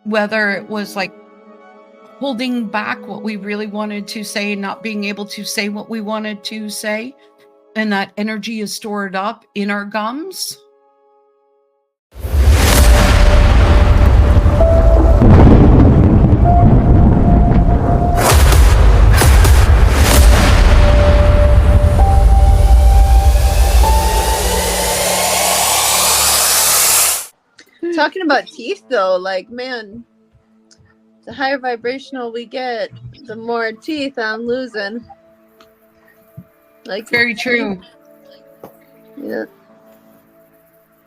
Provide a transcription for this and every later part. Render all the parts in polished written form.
whether it was like holding back what we really wanted to say and not being able to say what we wanted to say, and that energy is stored up in our gums. Talking about teeth, though, like, man, the higher vibrational we get, the more teeth I'm losing. Like, very true. Yeah.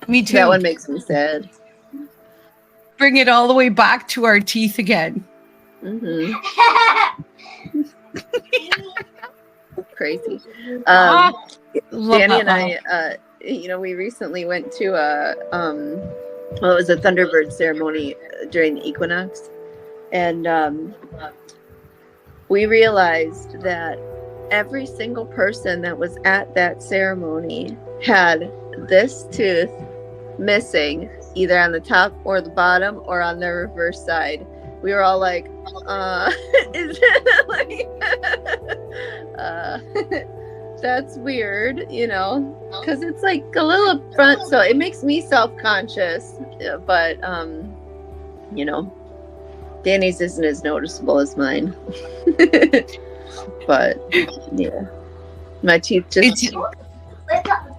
Me too. That one makes me sad. Bring it all the way back to our teeth again. Mm-hmm. Crazy. Danny and I, we recently went to it was a Thunderbird ceremony during the equinox, and we realized that every single person that was at that ceremony had this tooth missing, either on the top or the bottom or on the reverse side. We were all like, is it like, that's weird, because it's like a little up front, so it makes me self-conscious, but, Danny's isn't as noticeable as mine. But, yeah, my teeth just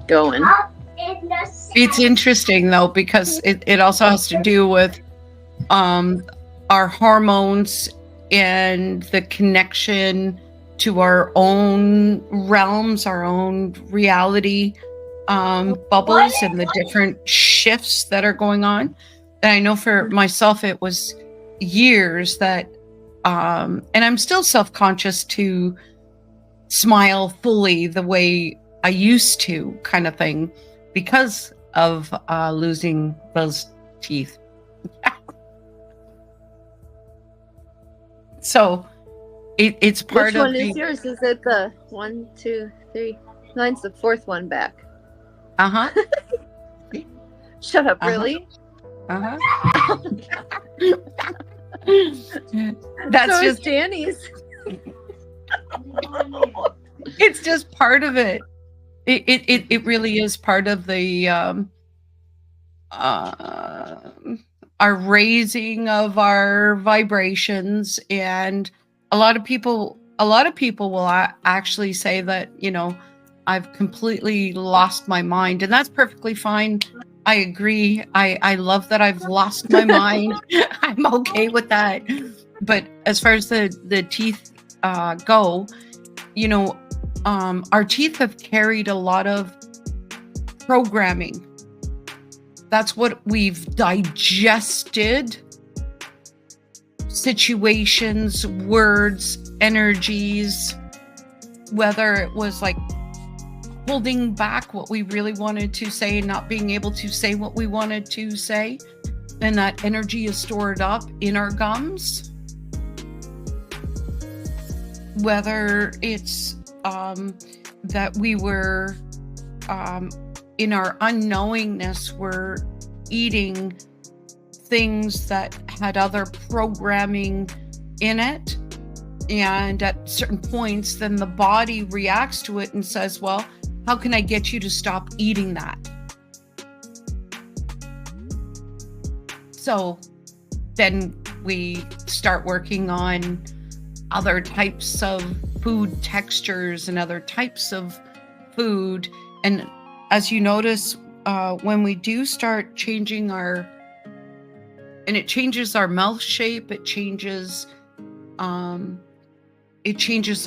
going. It's interesting, though, because it also has to do with our hormones and the connection to our own realms, our own reality bubbles, and the different shifts that are going on. And I know for myself, it was years that, and I'm still self-conscious to smile fully the way I used to, kind of thing, because of losing those teeth. So it's part Which of one is yours? Is it the 1, 2, 3? Mine's the fourth one back. Uh-huh. Shut up, really? Uh-huh. That's so just is Danny's. It's just part of it. It really is part of the our raising of our vibrations. And a lot of people will actually say that, I've completely lost my mind, and that's perfectly fine. I agree. I love that I've lost my mind. I'm okay with that. But as far as the teeth go, our teeth have carried a lot of programming. That's what we've digested. Situations, words, energies, whether it was like holding back what we really wanted to say and not being able to say what we wanted to say, and that energy is stored up in our gums. Whether it's that we were in our unknowingness, we're eating things that had other programming in it, and at certain points then the body reacts to it and says, well, how can I get you to stop eating that? So then we start working on other types of food textures and other types of food. And as you notice, when we do start changing it changes our mouth shape, it changes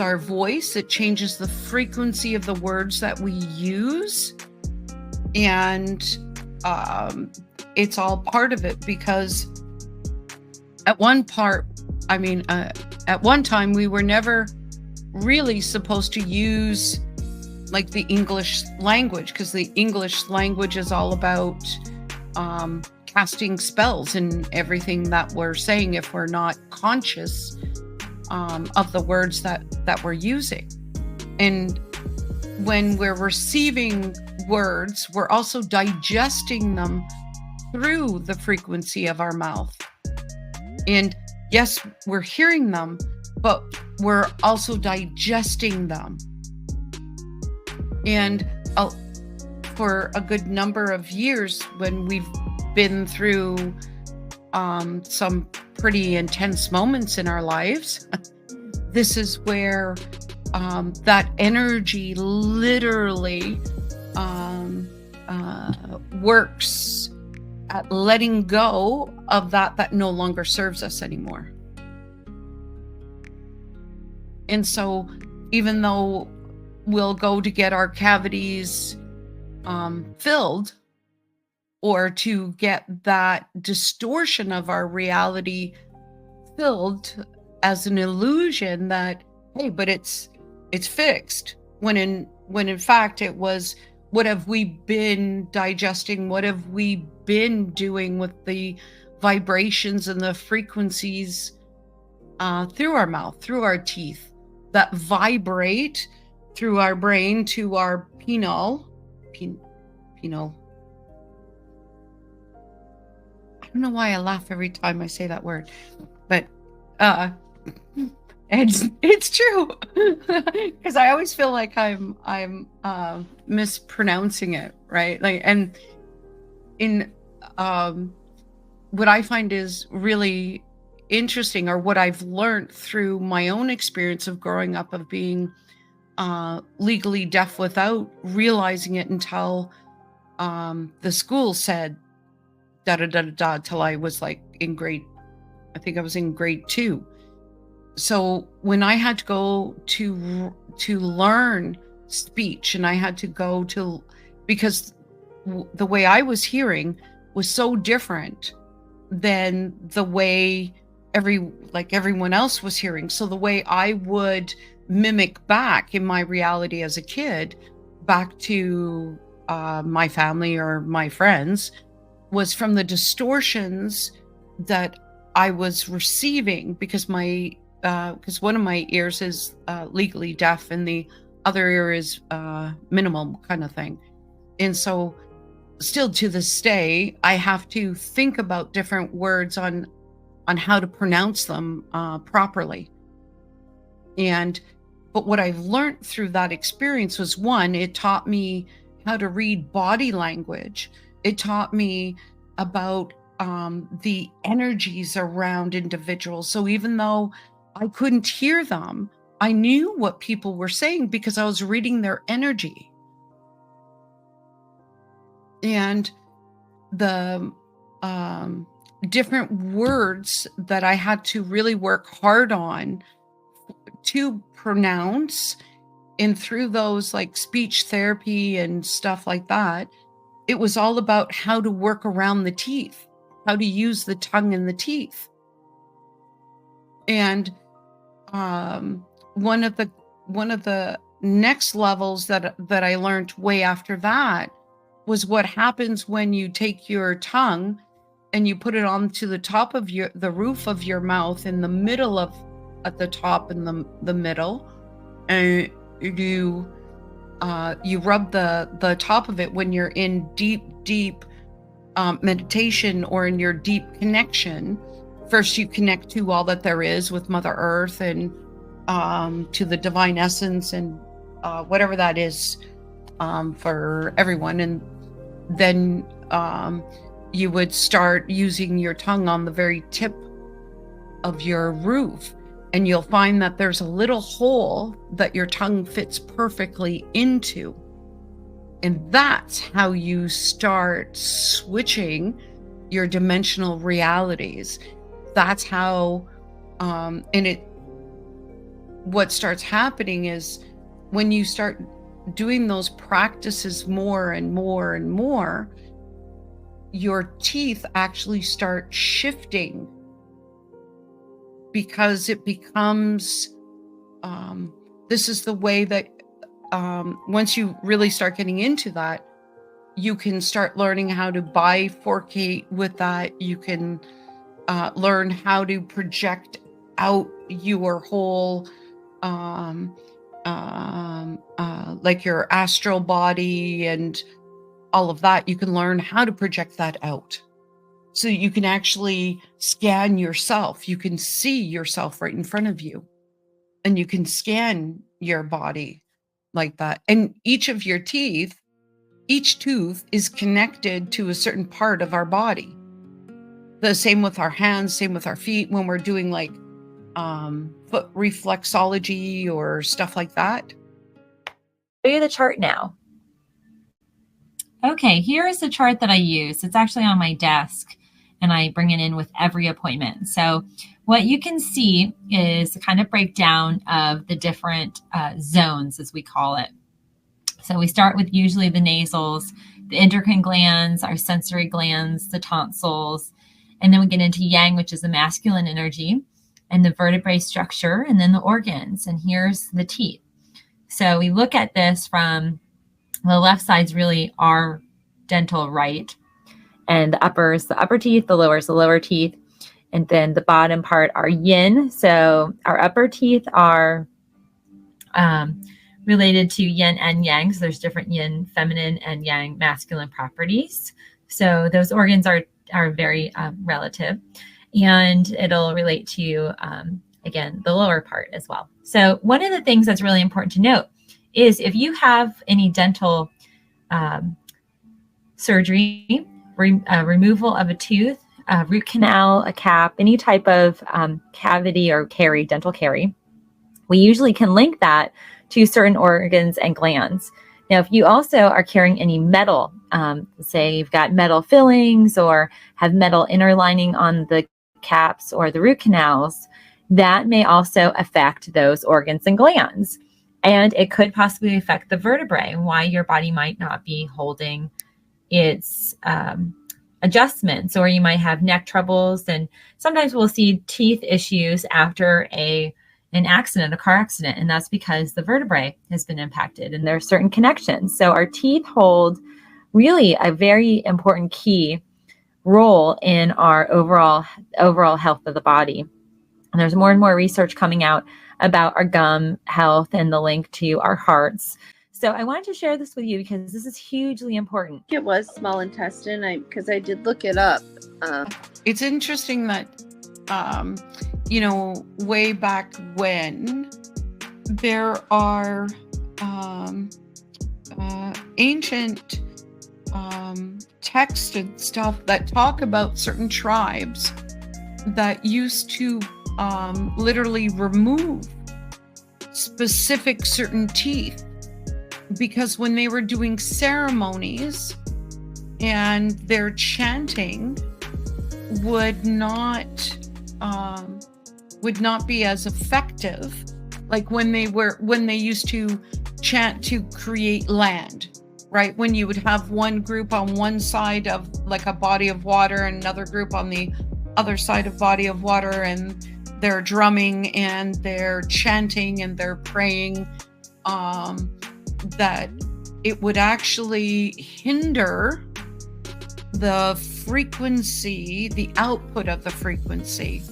our voice, it changes the frequency of the words that we use. And it's all part of it, because at one time we were never really supposed to use like the English language, because the English language is all about casting spells and everything that we're saying if we're not conscious of the words that we're using. And when we're receiving words, we're also digesting them through the frequency of our mouth. And yes, we're hearing them, but we're also digesting them. And for a good number of years, when we've been through some pretty intense moments in our lives, this is where that energy literally works at letting go of that no longer serves us anymore. And so even though we'll go to get our cavities filled, or to get that distortion of our reality filled as an illusion that, hey, but it's fixed, when in fact it was, what have we been digesting? What have we been doing with the vibrations and the frequencies through our mouth, through our teeth, that vibrate through our brain to our penile. I don't know why I laugh every time I say that word, but it's true, because I always feel like I'm mispronouncing it, right? Like, and in what I find is really interesting, or what I've learned through my own experience of growing up, of being legally deaf without realizing it until the school said da da da da, till I was like I think I was in grade 2. So when I had to go to learn speech, and I had to go to, because the way I was hearing was so different than the way everyone else was hearing. So the way I would mimic back in my reality as a kid, back to my family or my friends, was from the distortions that I was receiving, because one of my ears is legally deaf and the other ear is minimal kind of thing. And so still to this day, I have to think about different words on how to pronounce them properly. But what I've learned through that experience was, one, it taught me how to read body language. It taught me about the energies around individuals. So even though I couldn't hear them, I knew what people were saying because I was reading their energy. And the different words that I had to really work hard on to pronounce, and through those like speech therapy and stuff like that, it was all about how to work around the teeth, how to use the tongue and the teeth. And one of the next levels that I learned way after that was what happens when you take your tongue and you put it onto the top of the roof of your mouth, in the middle at the top and the middle, and you rub the top of it when you're in deep meditation or in your deep connection. First, you connect to all that there is with Mother Earth, and to the divine essence, and whatever that is for everyone. And then you would start using your tongue on the very tip of your roof, and you'll find that there's a little hole that your tongue fits perfectly into. And that's how you start switching your dimensional realities. That's how, what starts happening is, when you start doing those practices more and more and more, your teeth actually start shifting, because it becomes, this is the way that, once you really start getting into that, you can start learning how to bifurcate with that. You can learn how to project out your whole, like your astral body and all of that. You can learn how to project that out. So you can actually scan yourself. You can see yourself right in front of you, and you can scan your body like that. And each of your teeth, each tooth is connected to a certain part of our body. The same with our hands, same with our feet when we're doing like foot reflexology or stuff like that. Show you the chart now. Okay, here is the chart that I use. It's actually on my desk, and I bring it in with every appointment. So what you can see is the kind of breakdown of the different zones, as we call it. So we start with usually the nasals, the endocrine glands, our sensory glands, the tonsils, and then we get into yang, which is the masculine energy, and the vertebrae structure, and then the organs. And here's the teeth. So we look at this from the left side's really our dental right, and the upper is the upper teeth, the lower is the lower teeth, and then the bottom part are yin. So our upper teeth are related to yin and yang. So there's different yin feminine and yang masculine properties. So those organs are very relative, and it'll relate to again the lower part as well. So one of the things that's really important to note is if you have any dental surgery, removal of a tooth, a root canal, a cap, any type of cavity or carie, dental carie, we usually can link that to certain organs and glands. Now, if you also are carrying any metal, say you've got metal fillings or have metal inner lining on the caps or the root canals, that may also affect those organs and glands. And it could possibly affect the vertebrae, why your body might not be holding its adjustments, or you might have neck troubles. And sometimes we'll see teeth issues after an accident, a car accident, and that's because the vertebrae has been impacted and there are certain connections. So our teeth hold really a very important key role in our overall health of the body. And there's more and more research coming out about our gum health and the link to our hearts. So I wanted to share this with you because this is hugely important. It was small intestine, because I did look it up. It's interesting that, way back when, there are ancient texts and stuff that talk about certain tribes that used to literally remove specific certain teeth, because when they were doing ceremonies and their chanting would not be as effective, like when they used to chant to create land, right? When you would have one group on one side of like a body of water and another group on the other side of body of water, and they're drumming and they're chanting and they're praying, that it would actually hinder the frequency, the output of the frequency,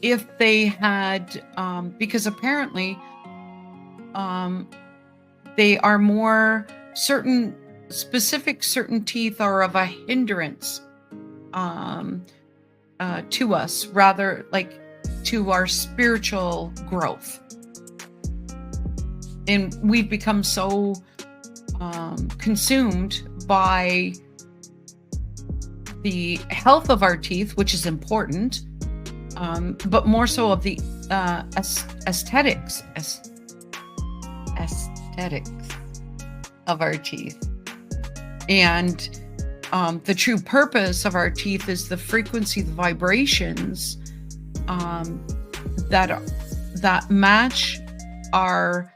if they had, because apparently they are more certain teeth are of a hindrance to us, rather like to our spiritual growth. And we've become so consumed by the health of our teeth, which is important, but more so of the aesthetics of our teeth. And the true purpose of our teeth is the frequency, the vibrations that match our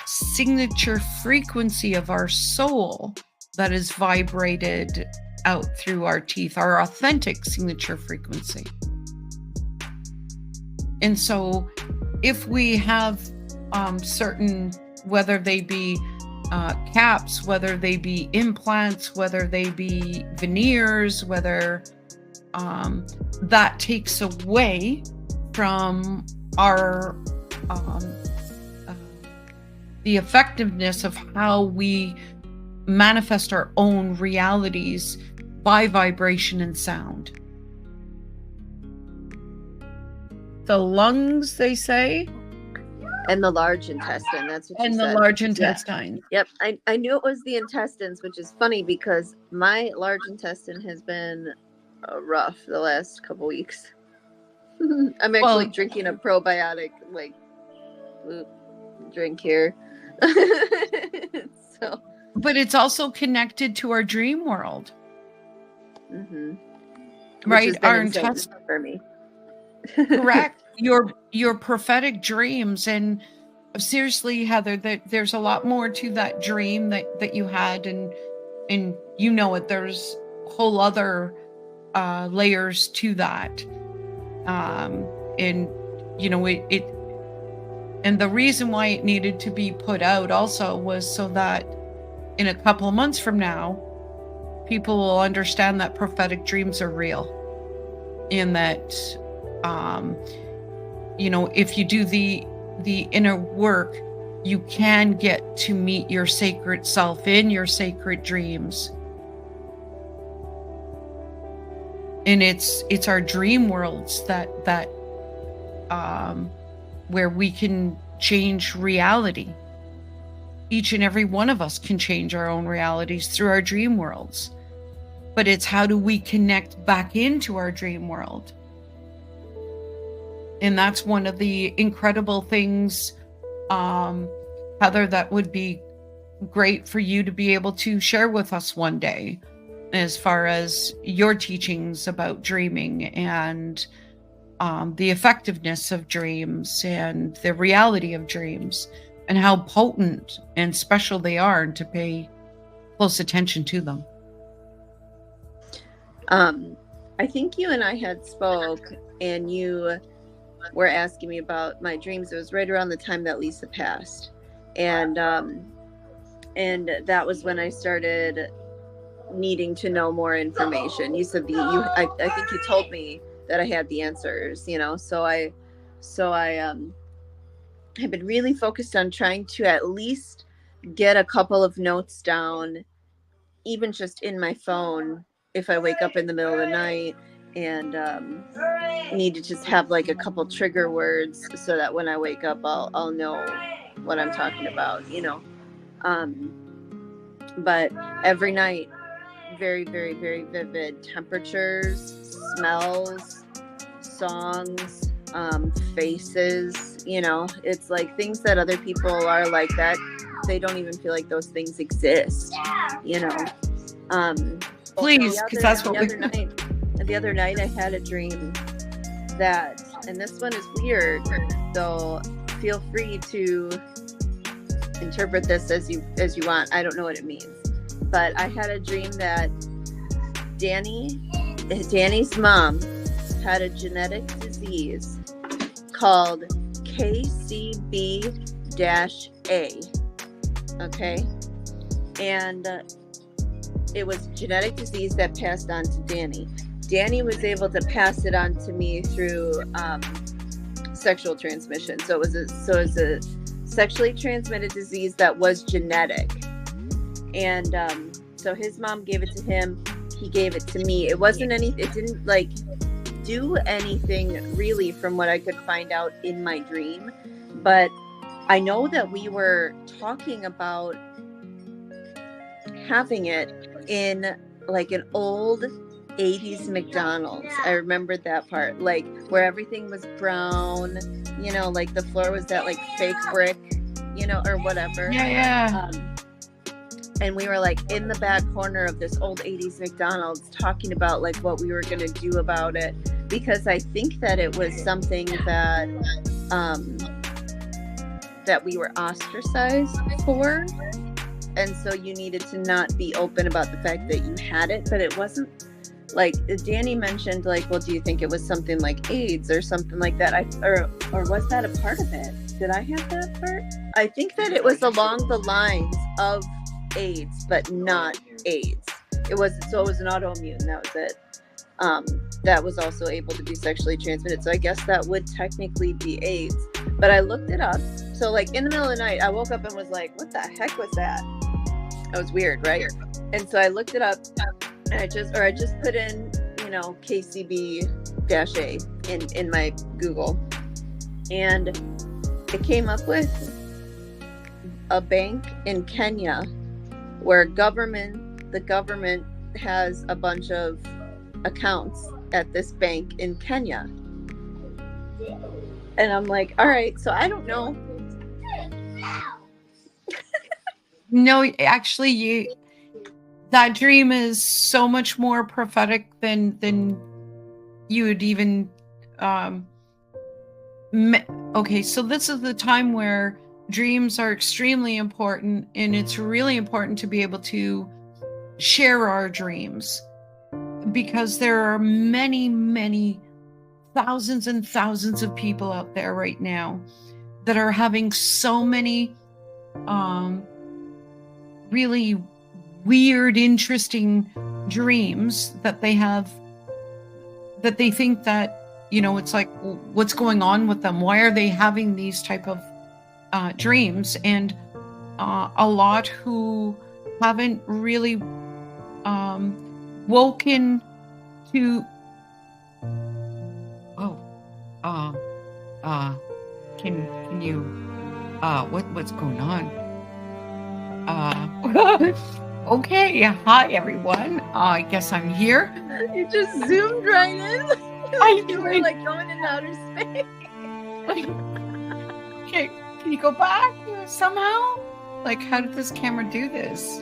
signature frequency of our soul that is vibrated out through our teeth, our authentic signature frequency. And so if we have certain, whether they be caps, whether they be implants, whether they be veneers, whether that takes away from our the effectiveness of how we manifest our own realities by vibration and sound. the lungs, they say, and the large intestine. That's what and you the said. large Yeah. intestine. Yep. I knew it was the intestines, which is funny because my large intestine has been rough the last couple weeks. I'm actually drinking a probiotic drink here. So, but it's also connected to our dream world. mm-hmm. Right? Our intestine for me. Correct. Your prophetic dreams, and seriously, Heather, there's a lot more to that dream that you had, and you know it. There's whole other layers to that, and you know it. And the reason why it needed to be put out also was so that in a couple of months from now, people will understand that prophetic dreams are real, and that you know, if you do the inner work, you can get to meet your sacred self in your sacred dreams. And it's our dream worlds that where we can change reality. Each and every one of us can change our own realities through our dream worlds. But it's how do we connect back into our dream world? And that's one of the incredible things, Heather, that would be great for you to be able to share with us one day, as far as your teachings about dreaming and the effectiveness of dreams and the reality of dreams and how potent and special they are, and to pay close attention to them. I think you and I had spoke, and you were asking me about my dreams. It was right around the time that Lisa passed, and that was when I started needing to know more information. You said I think you told me that I had the answers, you know. So I have been really focused on trying to at least get a couple of notes down, even just in my phone, if I wake up in the middle of the night and need to just have like a couple trigger words so that when I wake up, I'll know what I'm talking about, you know. But every night, very, very, very vivid temperatures, smells, songs, faces, you know. It's like things that other people are like that. They don't even feel like those things exist, you know. Please, because that's what the other night I had a dream that, and this one is weird, so feel free to interpret this as you want. I don't know what it means, but I had a dream that Danny's mom had a genetic disease called KCB-A. Okay, and it was a genetic disease that passed on to Danny. Danny was able to pass it on to me through sexual transmission. So it was a sexually transmitted disease that was genetic. And so his mom gave it to him. He gave it to me. It didn't like do anything really from what I could find out in my dream. But I know that we were talking about having it in like an old 80s McDonald's. I remembered that part, like where everything was brown, you know, like the floor was that like fake brick, you know, or whatever. Yeah. And we were like in the back corner of this old 80s McDonald's talking about like what we were going to do about it, because I think that it was something that that we were ostracized for. And so you needed to not be open about the fact that you had it, but it wasn't like Danny mentioned, like, well, do you think it was something like AIDS or something like that? Or was that a part of it? Did I have that part? I think that it was along the lines of AIDS, but not AIDS. It was an autoimmune. That was it. That was also able to be sexually transmitted. So I guess that would technically be AIDS. But I looked it up. So like in the middle of the night, I woke up and was like, what the heck was that? That was weird, right? And so I looked it up, and I just put in, you know, KCB-A in my Google, and it came up with a bank in Kenya where the government has a bunch of accounts at this bank in Kenya. And I'm like, all right, so I don't know. No, actually, that dream is so much more prophetic than you would even. Okay, so this is the time where dreams are extremely important, and it's really important to be able to share our dreams, because there are many, many thousands and thousands of people out there right now that are having so many really weird, interesting dreams that they have, that they think that, it's like, what's going on with them? Why are they having these type of dreams? And a lot who haven't really woken to can you what's going on? Okay, hi everyone. I guess I'm here. You just zoomed right in. You were like going in outer space. Okay, can you go back somehow? Like, how did this camera do this?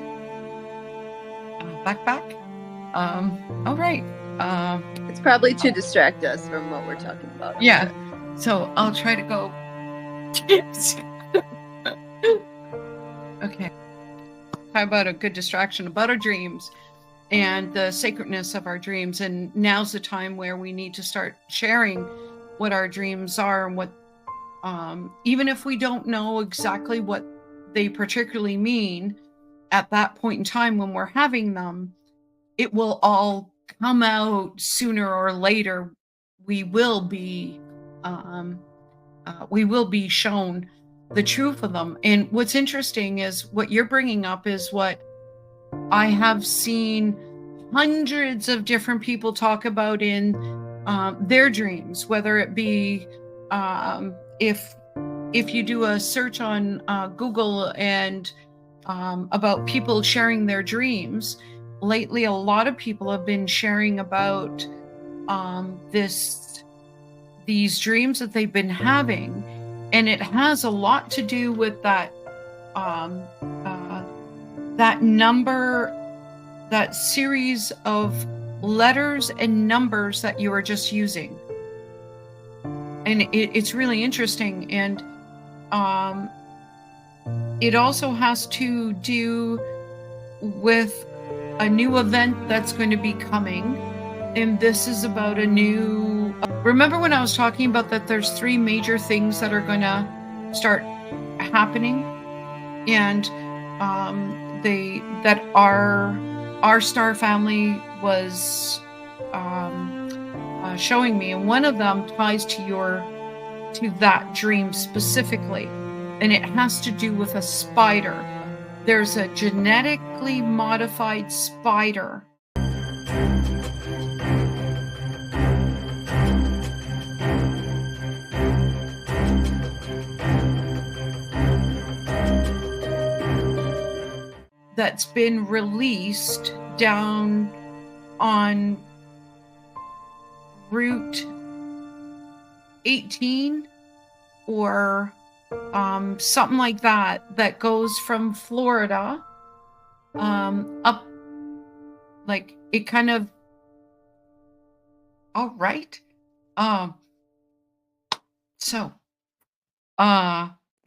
Back. All right. It's probably to distract us from what we're talking about. Yeah. So I'll try to go. Okay. How about a good distraction about our dreams and the sacredness of our dreams? And now's the time where we need to start sharing what our dreams are, and what, even if we don't know exactly what they particularly mean at that point in time when we're having them, it will all come out sooner or later. We will be shown the truth of them. And what's interesting is what you're bringing up is what I have seen hundreds of different people talk about in their dreams, whether it be if you do a search on Google and about people sharing their dreams. Lately, a lot of people have been sharing about these dreams that they've been having, and it has a lot to do with that that number, that series of letters and numbers that you are just using. And it's really interesting. And it also has to do with a new event that's going to be coming. And this is about a new... Remember when I was talking about that there's 3 major things that are going to start happening? And that our star family was showing me, and one of them ties to that dream specifically, and it has to do with a spider. There's a genetically modified spider that's been released down on Route 18 or something like that goes from Florida up, like it kind of... All right. So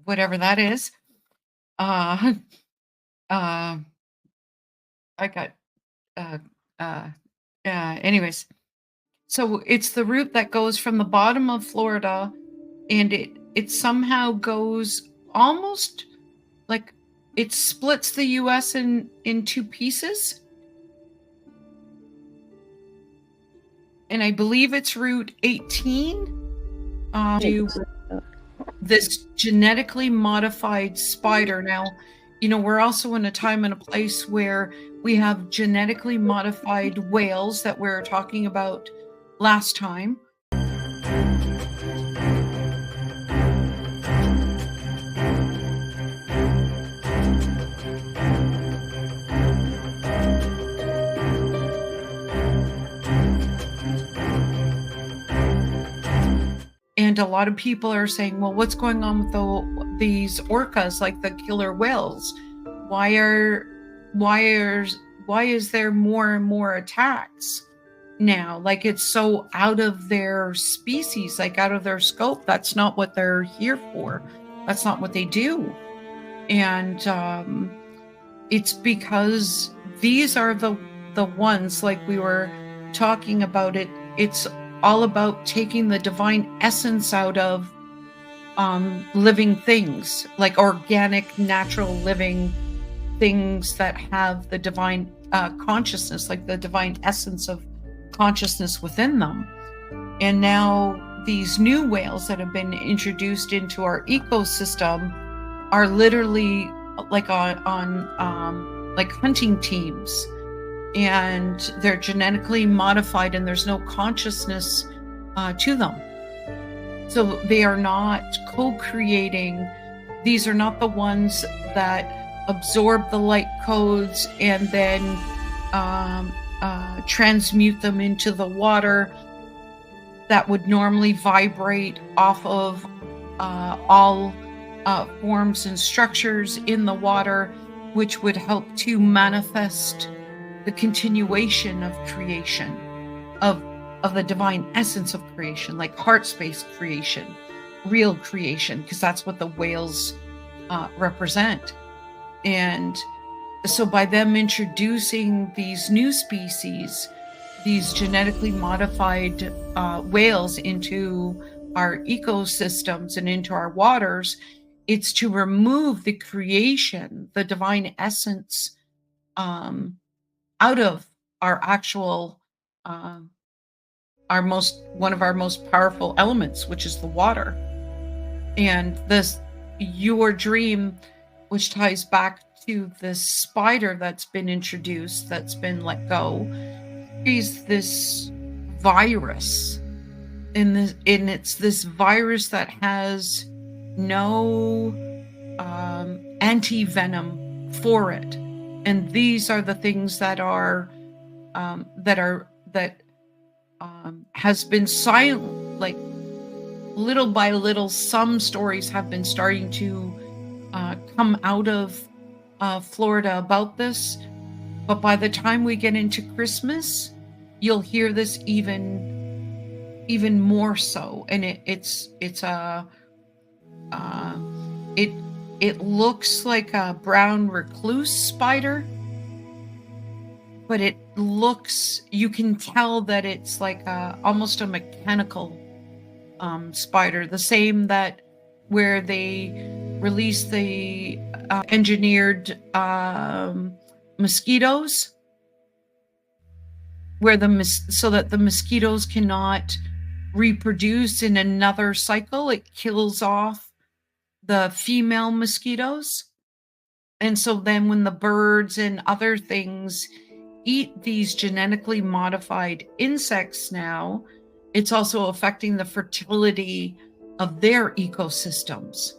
whatever that is, I got anyways, so it's the route that goes from the bottom of Florida, and it somehow goes almost like it splits the US in 2 pieces. And I believe it's Route 18 to this genetically modified spider. Now, we're also in a time and a place where we have genetically modified whales that we were talking about last time. And a lot of people are saying, well, what's going on with these orcas, like the killer whales? Why is there more and more attacks now? Like, it's so out of their species, like out of their scope. That's not what they're here for. That's not what they do. And it's because these are the ones, like we were talking about it. It's all about taking the divine essence out of living things, like organic, natural living things that have the divine consciousness, like the divine essence of consciousness within them. And now these new whales that have been introduced into our ecosystem are literally like on like hunting teams, and they're genetically modified and there's no consciousness to them. So they are not co-creating. These are not the ones that absorb the light codes and then transmute them into the water that would normally vibrate off of all forms and structures in the water, which would help to manifest the continuation of creation, of the divine essence of creation, like heart space creation, real creation, because that's what the whales represent. And so by them introducing these new species, these genetically modified whales into our ecosystems and into our waters, it's to remove the creation, the divine essence, out of our actual, one of our most powerful elements, which is the water. And this, your dream, which ties back to this spider that's been introduced, that's been let go, is this virus. And it's this virus that has no anti-venom for it. And these are the things that has been silent, like little by little. Some stories have been starting to come out of Florida about this, but by the time we get into Christmas, you'll hear this even more so. And it looks like a brown recluse spider, but you can tell that it's like almost a mechanical spider, the same that where they release the engineered mosquitoes, where so that the mosquitoes cannot reproduce in another cycle. It kills off the female mosquitoes. And so then when the birds and other things eat these genetically modified insects now, it's also affecting the fertility of their ecosystems.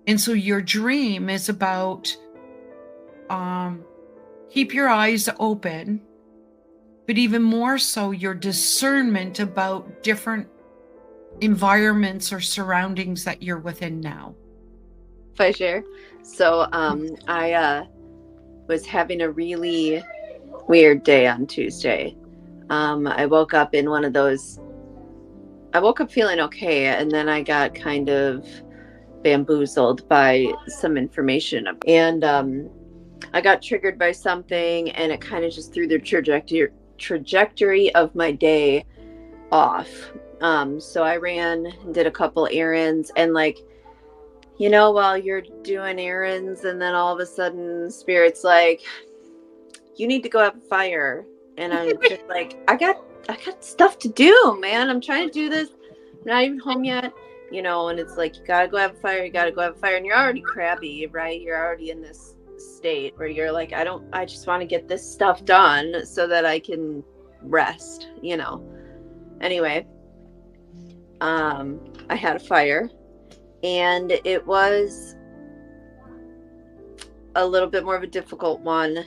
And so your dream is about keep your eyes open, but even more so your discernment about different environments or surroundings that you're within now. If I share. So I was having a really weird day on Tuesday. I woke up in one of those, I woke up feeling okay, and then I got kind of bamboozled by some information. And I got triggered by something, and it kind of just threw the trajectory of my day off. So I ran and did a couple errands, and like, you know, while you're doing errands, and then all of a sudden Spirit's like, you need to go have a fire. And I'm just like, I got stuff to do, man. I'm trying to do this. I'm not even home yet, you know. And it's like, you gotta go have a fire. And you're already crabby, right? You're already in this state where you're like, I just want to get this stuff done so that I can rest, you know. Anyway, I had a fire, and it was a little bit more of a difficult one.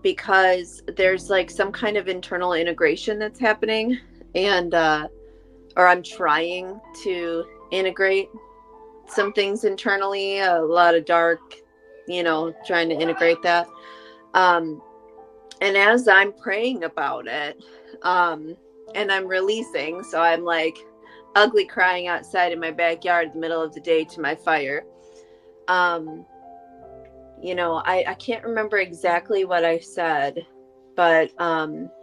because there's like some kind of internal integration that's happening, and or I'm trying to integrate some things internally, a lot of dark, trying to integrate that. And as I'm praying about it, and I'm releasing, so I'm like ugly crying outside in my backyard in the middle of the day to my fire. I can't remember exactly what I said, but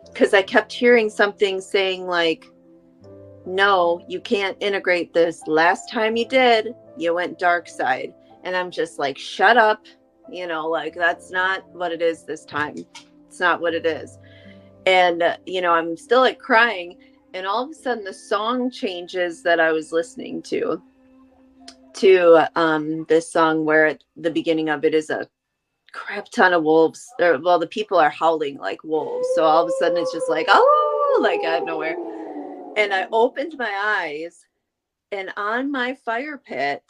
because I kept hearing something saying like, no, you can't integrate this. Last time you did, you went dark side. And I'm just like, shut up. Like, that's not what it is this time. It's not what it is. And, I'm still like crying. And all of a sudden the song changes that I was listening to this song where at the beginning of it is a crap ton of wolves. The people are howling like wolves. So all of a sudden it's just like, oh, like out of nowhere. And I opened my eyes, and on my fire pit,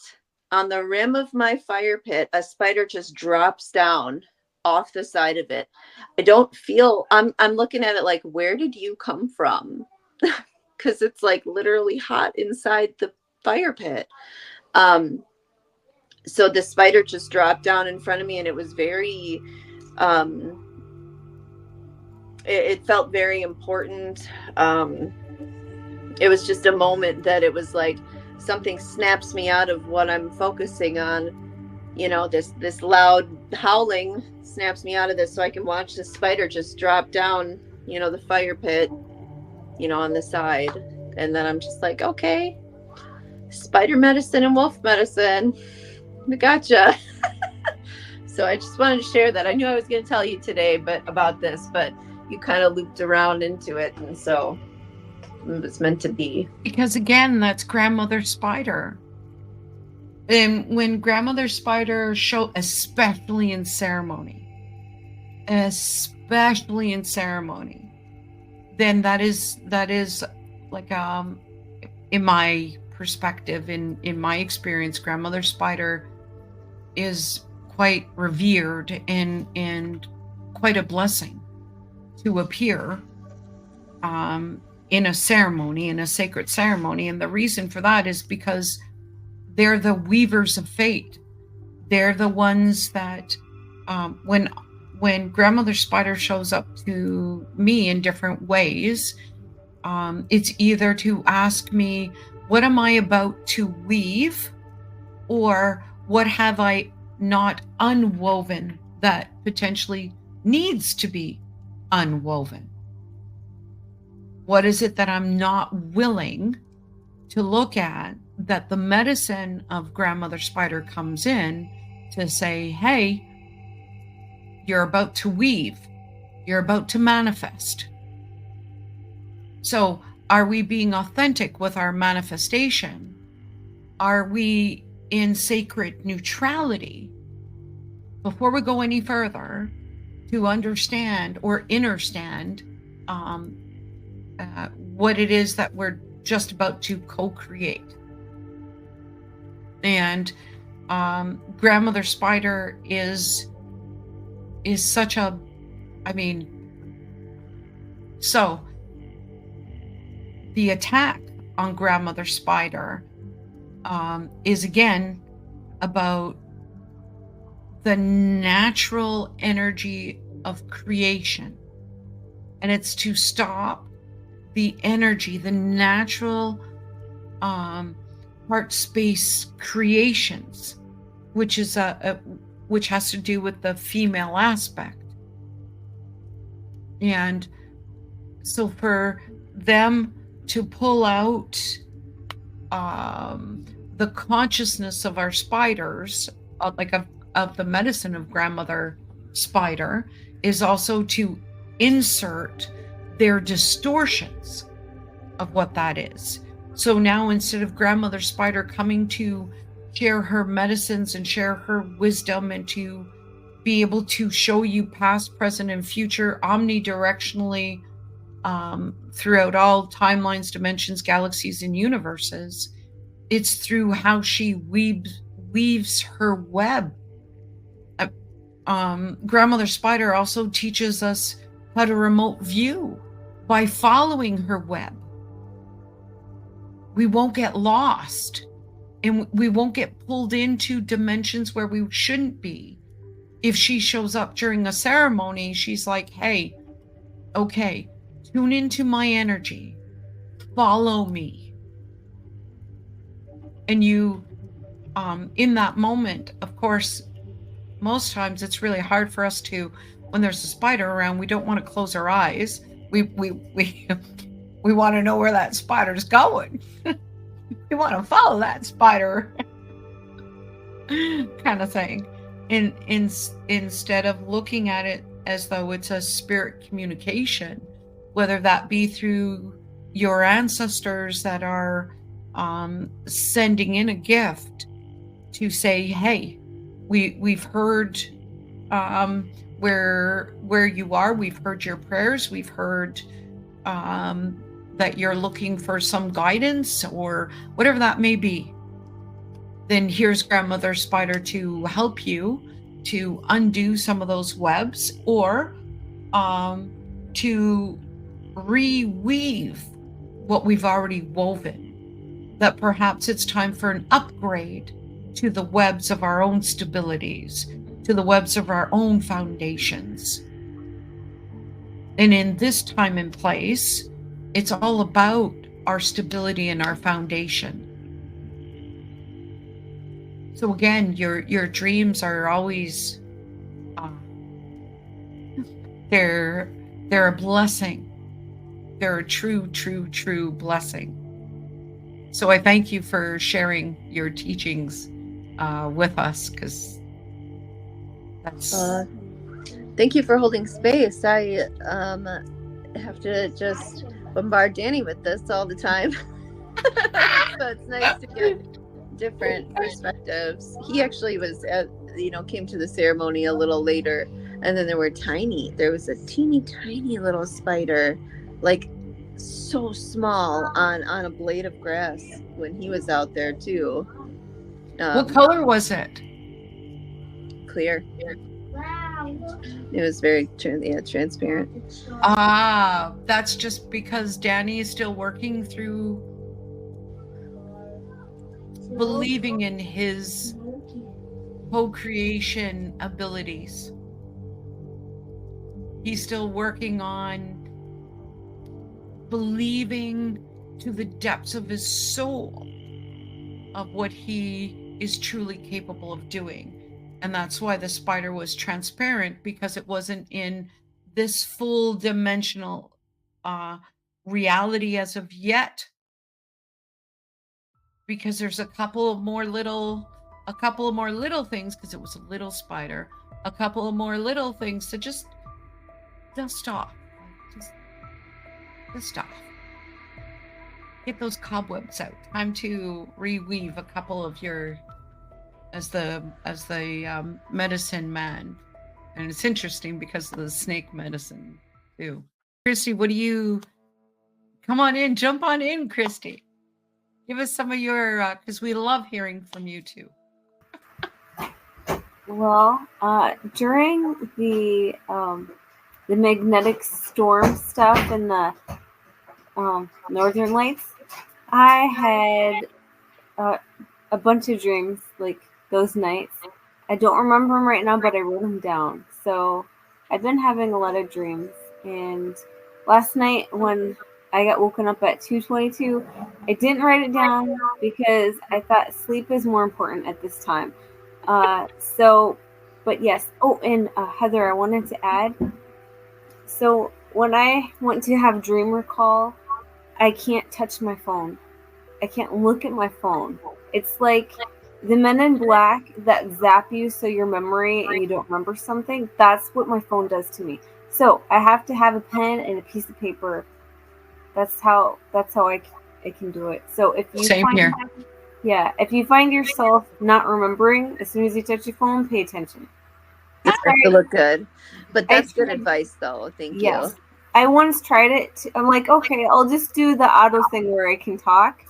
on the rim of my fire pit, a spider just drops down off the side of it. I don't feel, I'm looking at it like, where did you come from? Because it's like literally hot inside the fire pit. So the spider just dropped down in front of me, and it was very, it felt very important. It was just a moment that it was like something snaps me out of what I'm focusing on. This loud howling snaps me out of this, so I can watch the spider just drop down, the fire pit, on the side. And then I'm just like, okay, spider medicine and wolf medicine. Gotcha. So I just wanted to share that. I knew I was going to tell you today about this, but you kind of looped around into it. And so it was meant to be. Because again, that's grandmother spider. And when grandmother spider show, especially in ceremony, then that is like, in my perspective, in my experience, grandmother spider is quite revered and quite a blessing to appear in a ceremony, in a sacred ceremony. And the reason for that is because they're the weavers of fate. They're the ones that when grandmother spider shows up to me in different ways, it's either to ask me, what am I about to weave, or what have I not unwoven that potentially needs to be unwoven? What is it that I'm not willing to look at, that the medicine of grandmother spider comes in to say, hey, you're about to weave, you're about to manifest. So are we being authentic with our manifestation? Are we in sacred neutrality before we go any further to understand or understand what it is that we're just about to co-create? And grandmother spider is such a, so the attack on grandmother spider is again about the natural energy of creation. And it's to stop the energy, the natural heart space creations, which is which has to do with the female aspect. And so for them to pull out the consciousness of our spiders, of the medicine of grandmother spider, is also to insert their distortions of what that is. So now, instead of grandmother spider coming to share her medicines and share her wisdom and to be able to show you past, present, and future omnidirectionally throughout all timelines, dimensions, galaxies, and universes, it's through how she weaves her web Grandmother Spider also teaches us how to remote view by following her web. We won't get lost, and we won't get pulled into dimensions where we shouldn't be. If she shows up during a ceremony, she's like, hey, okay, tune into my energy, follow me. And you, in that moment, of course, most times it's really hard for us to, when there's a spider around, we don't want to close our eyes. We want to know where that spider's going. We want to follow that spider kind of thing. Instead of looking at it as though it's a spirit communication, whether that be through your ancestors that are sending in a gift to say, hey, we've heard where you are, we've heard your prayers, we've heard that you're looking for some guidance or whatever that may be. Then here's Grandmother Spider to help you to undo some of those webs, or to reweave what we've already woven. That perhaps it's time for an upgrade to the webs of our own stabilities, to the webs of our own foundations. And in this time and place, it's all about our stability and our foundation. So again, your dreams are always, they're a blessing. They're a true blessing. So I thank you for sharing your teachings with us, because that's... Thank you for holding space. I have to just bombard Danny with this all the time. So it's nice to get different perspectives. He actually was came to the ceremony a little later, and then there was a teeny tiny little spider, like so small, on a blade of grass when he was out there too. What color was it? Clear. It was very transparent. That's just because Danny is still working through believing in his co-creation abilities. He's still working on believing to the depths of his soul of what he is truly capable of doing. And that's why the spider was transparent, because it wasn't in this full dimensional reality as of yet. Because there's a couple of more little things, because it was a little spider, a couple of more little things to just dust off. Just dust off. Get those cobwebs out. Time to reweave a couple of your, as the medicine man. And it's interesting because of the snake medicine too. Christy, what do you, come on in, jump on in, Christy. Give us some of your, because we love hearing from you too. Well, during the magnetic storm stuff in the Northern Lights, I had a bunch of dreams like those nights. I don't remember them right now, but I wrote them down. So I've been having a lot of dreams. And last night when I got woken up at 2:22, I didn't write it down because I thought sleep is more important at this time. But yes. Oh, and Heather, I wanted to add. So when I went to have dream recall, I can't touch my phone. I can't look at my phone. It's like the Men in Black that zap you so your memory and you don't remember something. That's what my phone does to me. So I have to have a pen and a piece of paper. That's how I can do it. So if you if you find yourself not remembering as soon as you touch your phone, pay attention. It starts to look good, but that's good advice, though. Thank you. I once tried it. I'm like, okay, I'll just do the auto thing where I can talk,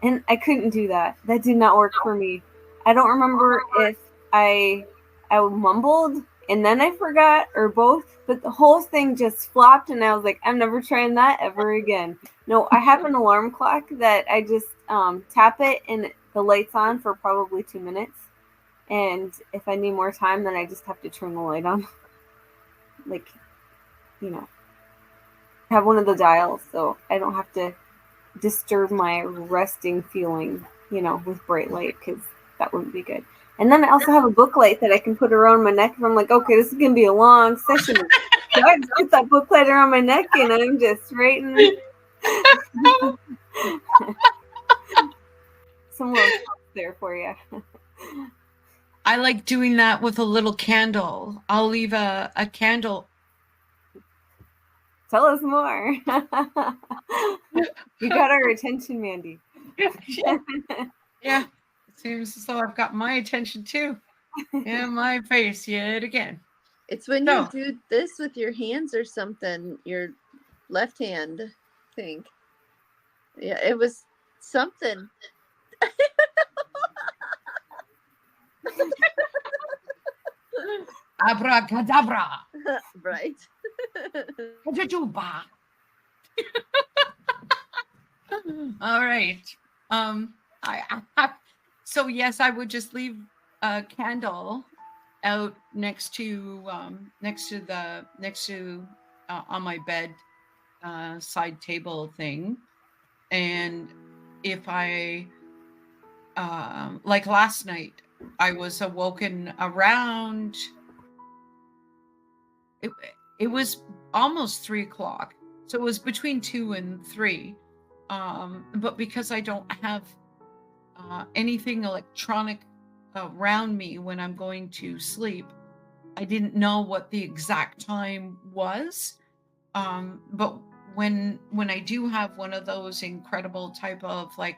and I couldn't do that. That did not work for me. I don't remember if I mumbled and then I forgot, or both, but the whole thing just flopped, and I was like, I'm never trying that ever again. No, I have an alarm clock that I just tap it, and the light's on for probably 2 minutes. And if I need more time, then I just have to turn the light on. Like, you know, have one of the dials, so I don't have to disturb my resting feeling, you know, with bright light, because that wouldn't be good. And then I also have a book light that I can put around my neck if I'm like, okay, this is going to be a long session. So I just put that book light around my neck, and I'm just writing. Some little tips there for you. I like doing that with a little candle. I'll leave a candle. Tell us more. You got our attention, Mandy. Yeah. It seems as though I've got my attention too. And my face yet again. It's when you do this with your hands or something, your left hand, I think. Yeah, it was something. Abracadabra. Right. Kajajuba. All right. So yes, I would just leave a candle out next to on my bed side table thing, and if I like last night, I was awoken around. It was almost 3 o'clock, so it was between 2 and 3. But because I don't have anything electronic around me when I'm going to sleep, I didn't know what the exact time was. But when I do have one of those incredible type of like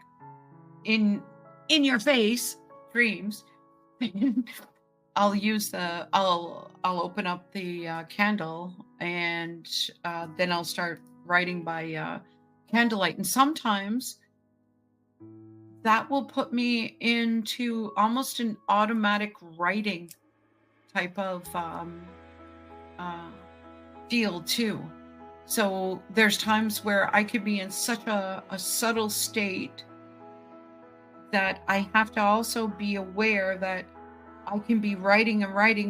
in your face dreams, I'll open up the candle, and then I'll start writing by candlelight. And sometimes that will put me into almost an automatic writing type of feel too. So there's times where I could be in such a subtle state that I have to also be aware that I can be writing,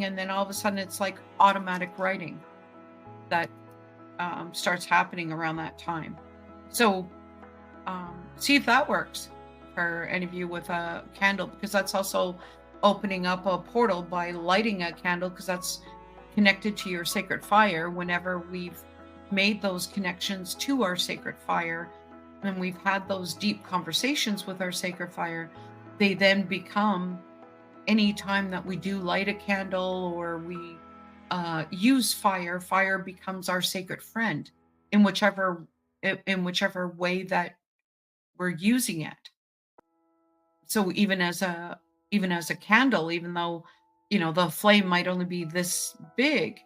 and then all of a sudden it's like automatic writing that starts happening around that time. So see if that works for any of you with a candle, because that's also opening up a portal by lighting a candle, because that's connected to your sacred fire. Whenever we've made those connections to our sacred fire and we've had those deep conversations with our sacred fire, they then become, any time that we do light a candle or we use fire becomes our sacred friend in whichever way that we're using it. So even as a candle, even though, you know, the flame might only be this big,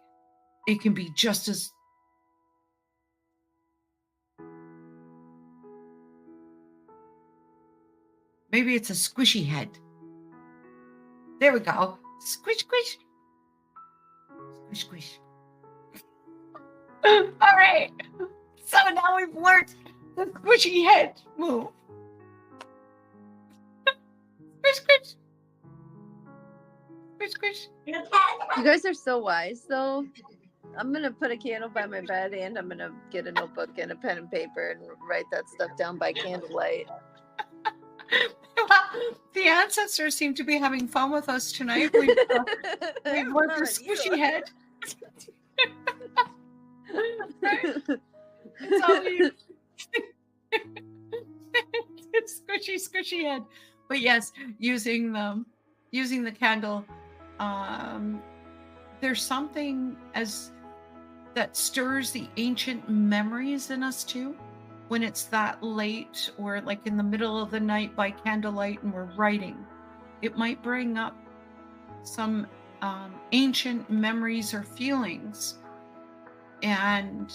it can be just as maybe it's a squishy head. There we go. Squish, squish. Squish, squish. All right. So now we've learned the squishy head move. Squish, squish. Squish, squish. You guys are so wise, though. I'm going to put a candle by my bed, and I'm going to get a notebook and a pen and paper and write that stuff down by candlelight. The ancestors seem to be having fun with us tonight. We've worked the squishy head. Right? It's all you. It's squishy head. But yes, using the candle, there's something that stirs the ancient memories in us too. When it's that late, or like in the middle of the night by candlelight and we're writing, it might bring up some ancient memories or feelings. And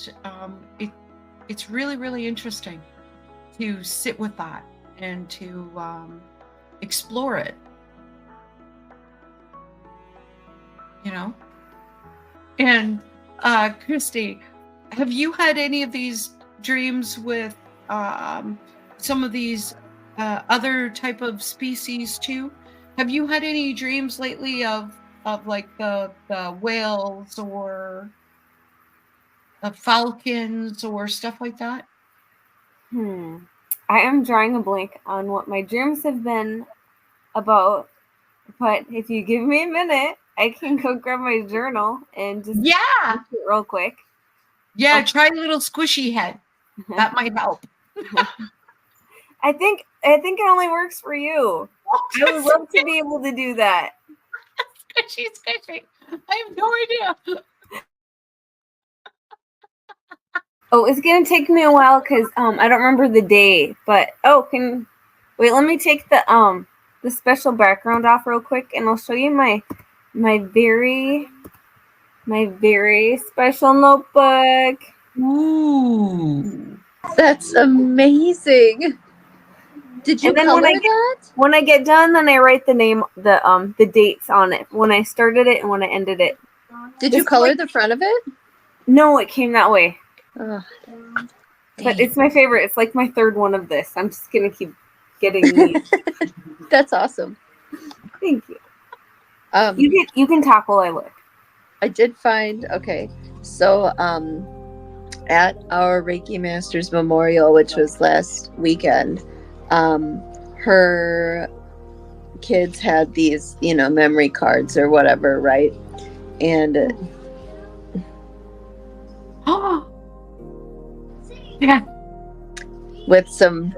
it's really, really interesting to sit with that and to explore it. You know? And Christy, have you had any of these dreams with some of these other type of species too? Have you had any dreams lately of like the whales or falcons or stuff like that? I am drawing a blank on what my dreams have been about, but if you give me a minute, I can go grab my journal and just Yeah, look it real quick. yeah. Try a little squishy head. That might help. I think it only works for you. I would love to be able to do that. Squishy. I have no idea. Oh, it's gonna take me a while because I don't remember the day. But wait? Let me take the special background off real quick, and I'll show you my very special notebook. Ooh, That's amazing. Did you color that? When I get done, then I write the name, the dates on it, when I started it and when I ended it. Did you color the front of it? No, it came that way. Oh, but it's my favorite. It's like my third one of this. I'm just gonna keep getting these. That's awesome. Thank you. You can talk while I look. I did find, so at our Reiki Masters Memorial, which was last weekend, her kids had these, memory cards or whatever, right? And yeah, with some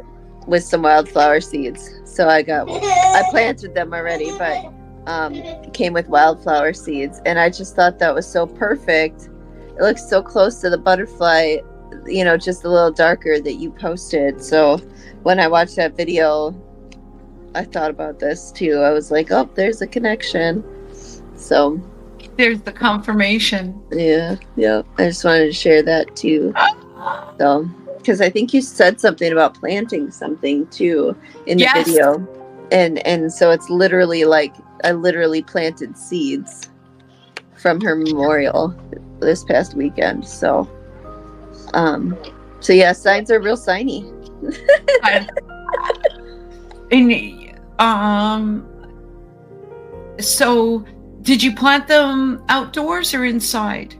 wildflower seeds. So I planted them already, but it came with wildflower seeds, and I just thought that was so perfect. It looks so close to the butterfly, just a little darker that you posted. So when I watched that video, I thought about this too. I was like, oh, there's a connection. So there's the confirmation. Yeah. I just wanted to share that too. So, because I think you said something about planting something too in the video, and so it's literally like I literally planted seeds from her memorial this past weekend. So yeah, signs are real signy. So did you plant them outdoors or inside?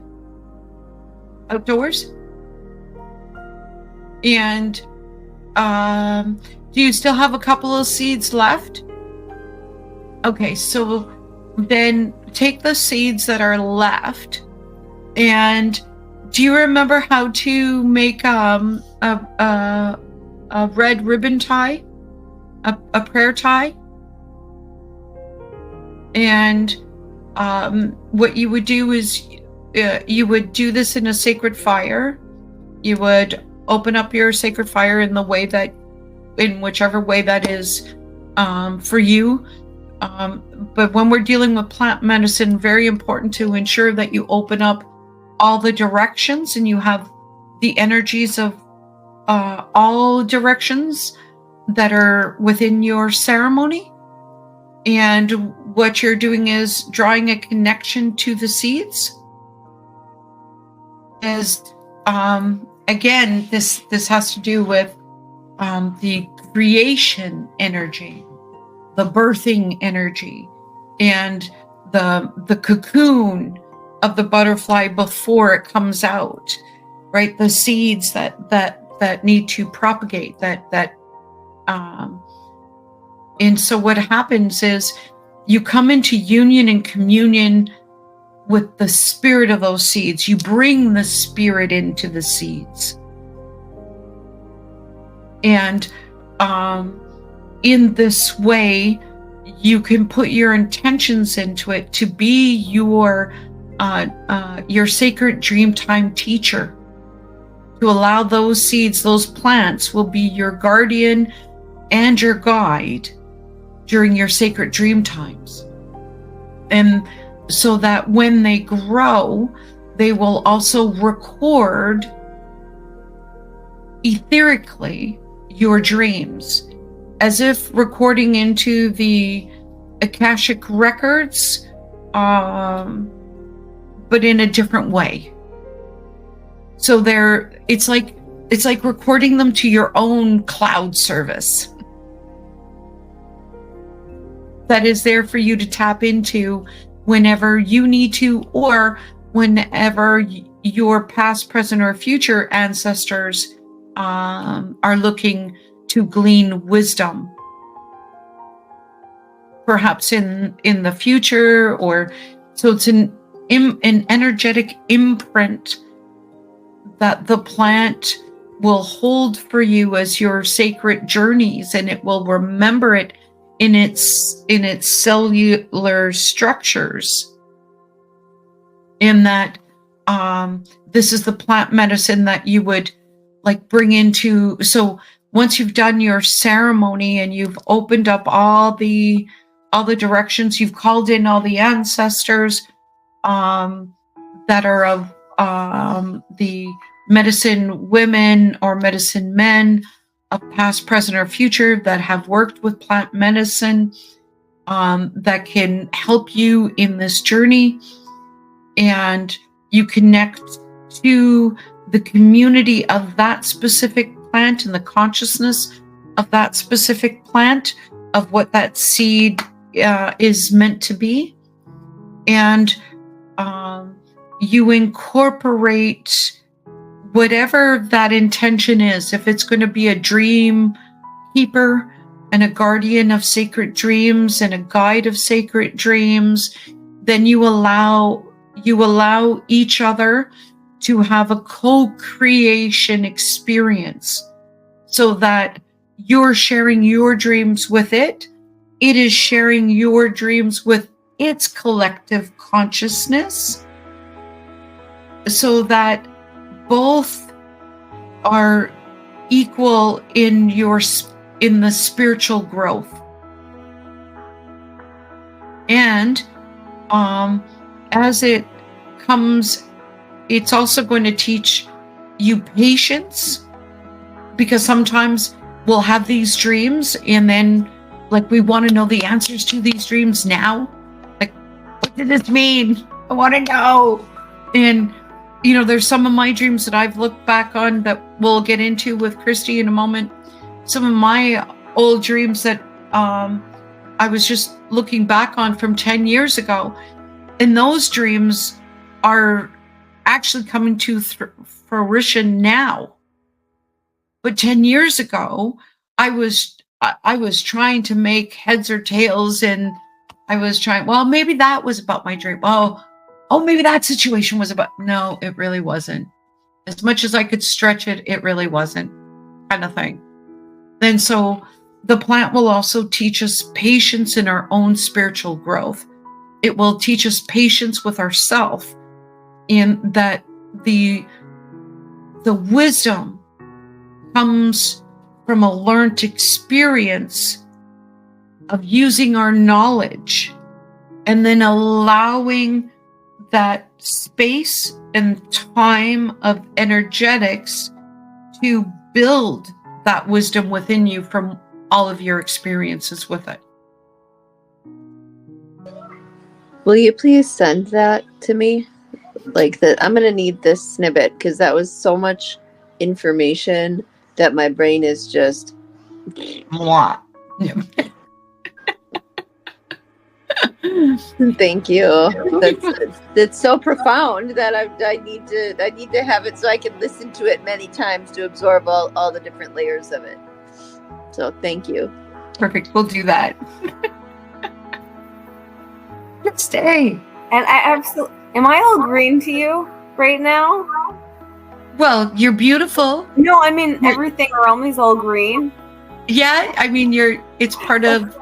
Outdoors? And do you still have a couple of seeds left? Okay, so then take the seeds that are left, and do you remember how to make a red ribbon tie, a prayer tie? And what you would do is you would do this in a sacred fire. You would open up your sacred fire in whichever way that is for you. But when we're dealing with plant medicine, very important to ensure that you open up all the directions and you have the energies of all directions that are within your ceremony. And what you're doing is drawing a connection to the seeds. Again, this has to do with the creation energy, the birthing energy, and the cocoon of the butterfly before it comes out, right? The seeds that need to propagate, and so what happens is you come into union and communion with the spirit of those seeds. You bring the spirit into the seeds. And in this way, you can put your intentions into it to be your sacred dreamtime teacher, to allow those seeds, those plants will be your guardian and your guide during your sacred dream times. And so that when they grow, they will also record etherically your dreams, as if recording into the Akashic records, but but in a different way. So it's like recording them to your own cloud service that is there for you to tap into whenever you need to, or whenever your past, present, or future ancestors are looking to glean wisdom, perhaps in the future. Or so it's an energetic imprint that the plant will hold for you as your sacred journeys, and it will remember it in its cellular structures, in that this is the plant medicine that you would like bring into. So once you've done your ceremony and you've opened up all the directions, you've called in all the ancestors that are of the medicine women or medicine men of past, present, or future that have worked with plant medicine, that can help you in this journey. And you connect to the community of that specific plant and the consciousness of that specific plant, of what that seed is meant to be. And you incorporate whatever that intention is. If it's going to be a dream keeper and a guardian of sacred dreams and a guide of sacred dreams, then you allow each other to have a co-creation experience, so that you're sharing your dreams with it. It is sharing your dreams with its collective consciousness, so that both are equal in the spiritual growth. And as it comes, it's also going to teach you patience, because sometimes we'll have these dreams and then like we want to know the answers to these dreams now. Like, what did this mean? I want to know. And there's some of my dreams that I've looked back on that we'll get into with Christy in a moment. Some of my old dreams that I was just looking back on from 10 years ago. And those dreams are actually coming to fruition now. But 10 years ago, I was trying to make heads or tails, and I was trying, well, maybe that was about my dream. Oh, maybe that situation was about, no, it really wasn't. As much as I could stretch it, it really wasn't, kind of thing. And so the plant will also teach us patience in our own spiritual growth. It will teach us patience with ourselves, in that the wisdom comes from a learned experience of using our knowledge and then allowing that space and time of energetics to build that wisdom within you from all of your experiences with it. Will you please send that to me? Like that, I'm going to need this snippet, because that was so much information that my brain is just... Mwah. Thank you. That's so profound that I need to have it so I can listen to it many times to absorb all the different layers of it. So thank you. Perfect. We'll do that. Let's stay. And I absolutely... Am I all green to you right now? Well, you're beautiful. No, I mean everything around me is all green. Yeah, I mean it's part of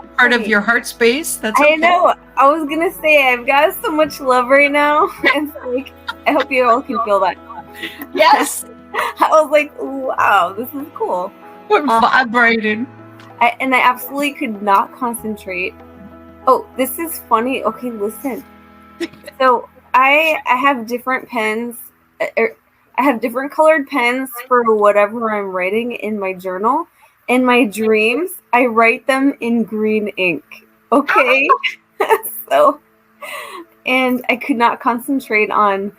your heart space. That's okay. I know. I was gonna say I've got so much love right now. And like, I hope you all can feel that. Yes. I was like, wow, this is cool. We're vibrating. I absolutely could not concentrate. Oh, this is funny. Okay, listen. So I have different pens. I have different colored pens for whatever I'm writing in my journal. In my dreams, I write them in green ink. Okay? So and I could not concentrate on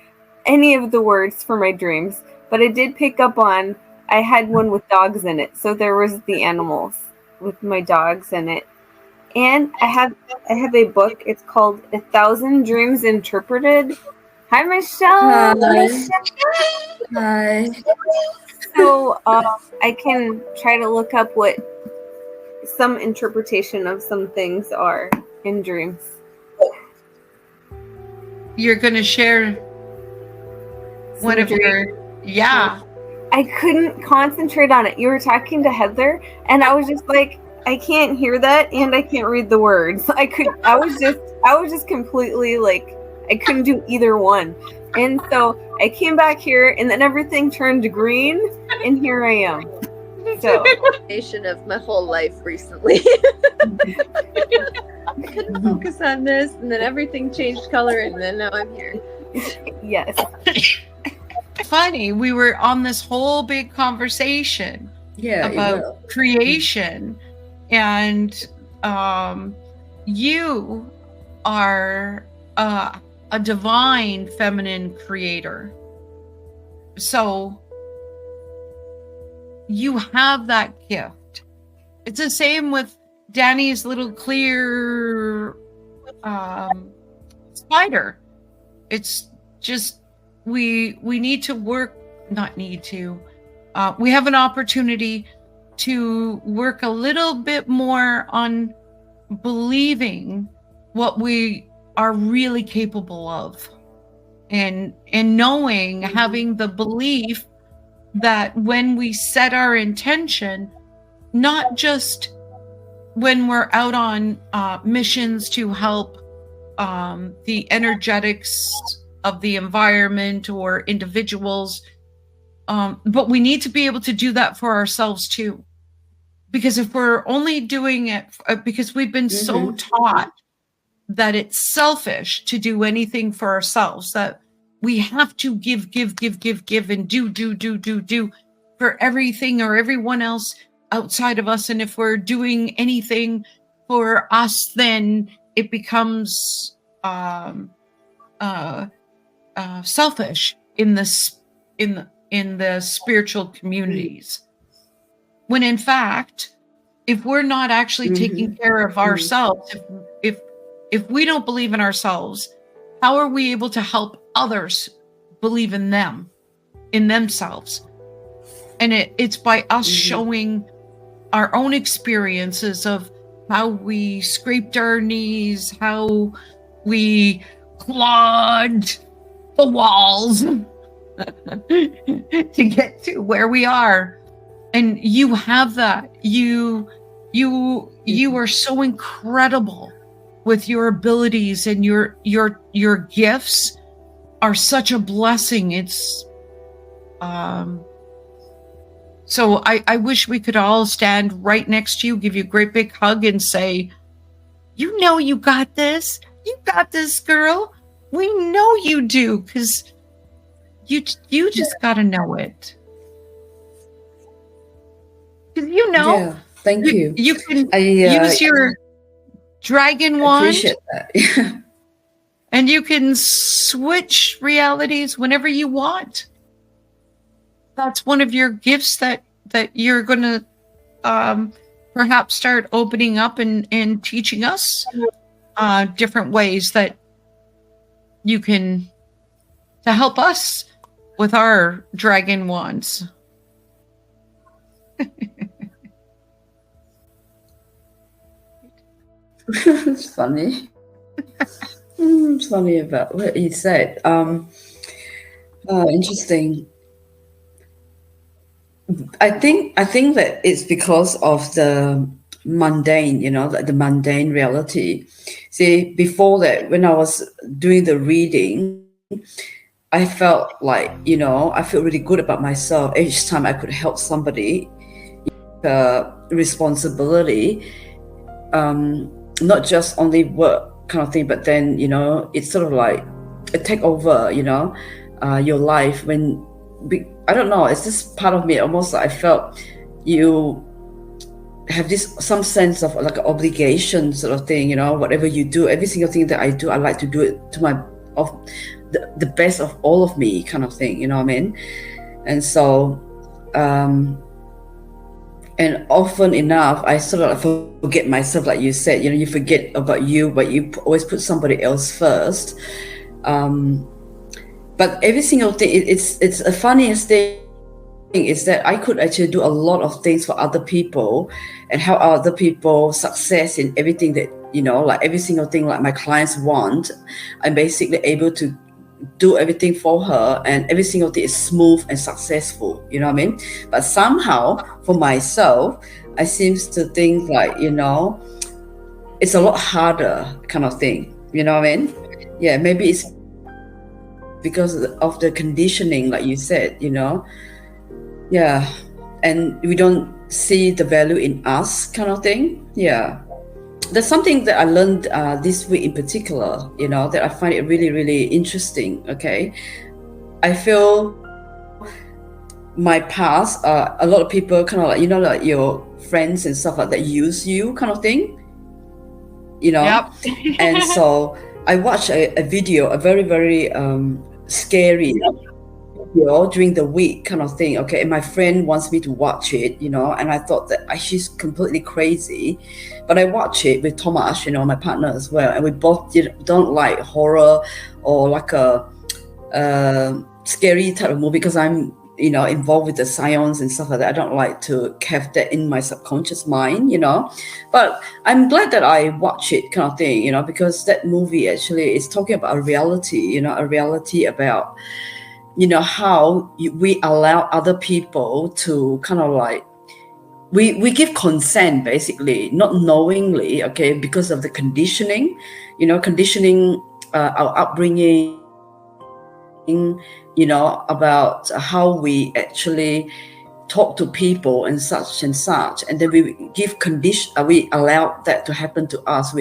any of the words for my dreams. But I did pick up on, I had one with dogs in it, so there was the animals with my dogs in it. And I have a book. It's called 1,000 Dreams Interpreted. Hi, Michelle. Hi. So I can try to look up what some interpretation of some things are in dreams. You're going to share one of your, yeah. I couldn't concentrate on it. You were talking to Heather, and I was just like, I can't hear that, and I can't read the words. I was just completely like, I couldn't do either one. And so I came back here, and then everything turned green, and here I am. So, Nation of my whole life recently. I couldn't focus on this, and then everything changed color, and then now I'm here. yes. Funny, we were on this whole big conversation about creation, and you are a divine feminine creator, so you have that gift. It's the same with Danny's little clear spider. It's just we need to work, not need to, we have an opportunity to work a little bit more on believing what we are really capable of, and knowing, having the belief that when we set our intention, not just when we're out on missions to help the energetics of the environment or individuals, but we need to be able to do that for ourselves too. Because if we're only doing it because we've been so taught that it's selfish to do anything for ourselves, that we have to give and do for everything or everyone else outside of us. And if we're doing anything for us, then it becomes selfish in the spiritual communities. When in fact, if we're not actually taking care of ourselves, if we don't believe in ourselves, how are we able to help others believe in themselves? And it's by us showing our own experiences of how we scraped our knees, how we clawed the walls to get to where we are. And you have that. You are so incredible with your abilities, and your gifts are such a blessing. It's so I wish we could all stand right next to you, give you a great big hug, and say, you know, you got this. You got this, girl. We know you do, because you just got to know it. Because you know, Yeah, thank you. You can use your dragon wand. Appreciate that. And you can switch realities whenever you want. That's one of your gifts that you're going to perhaps start opening up and teaching us different ways that you can, to help us with our dragon wands. It's funny. It's funny about what you said. Interesting. I think that it's because of the mundane, like the mundane reality. See, before that, when I was doing the reading, I felt like, I feel really good about myself each time I could help somebody. Responsibility, not just only work kind of thing, but then, it's sort of like a takeover, your life I don't know, it's just part of me. Almost like I felt you have this some sense of like obligation sort of thing, you know, whatever you do, every single thing that I do, I like to do it to the best of all of me kind of thing, you know what I mean? And so and often enough I sort of forget myself, like you said, you know, you forget about you, but you always put somebody else first. But every single thing, it's the funniest thing is that I could actually do a lot of things for other people and help other people success in everything that, you know, like every single thing like my clients want. I'm basically able to do everything for her, and every single thing is smooth and successful, you know what I mean? But somehow for myself, I seems to think like, you know, it's a lot harder kind of thing, you know what I mean? Yeah, maybe it's because of the conditioning, like you said, you know. Yeah, and we don't see the value in us kind of thing. Yeah, that's something that I learned this week in particular, you know, that I find it really, really interesting. Okay, I feel my past, a lot of people kind of like, you know, like your friends and stuff like that use you kind of thing, you know. Yep. And so I watched a video, a very, very scary video during the week kind of thing. Okay, and my friend wants me to watch it, you know, and I thought that she's completely crazy, but I watch it with Thomas, you know, my partner as well, and we both don't like horror or like a scary type of movie, because I'm, you know, involved with the science and stuff like that. I don't like to have that in my subconscious mind, you know. But I'm glad that I watch it kind of thing, you know, because that movie actually is talking about a reality, you know, a reality about, you know, how we allow other people to kind of like, we give consent basically, not knowingly, okay, because of the conditioning, you know, our upbringing, you know, about how we actually talk to people and such, and then we give we allow that to happen to us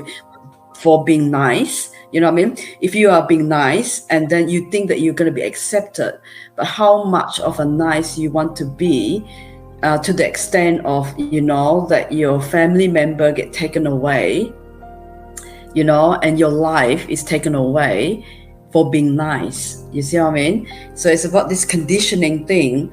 for being nice, you know what I mean? If you are being nice and then you think that you're going to be accepted, but how much of a nice you want to be, to the extent of, you know, that your family member get taken away, you know, and your life is taken away for being nice. You see what I mean? So it's about this conditioning thing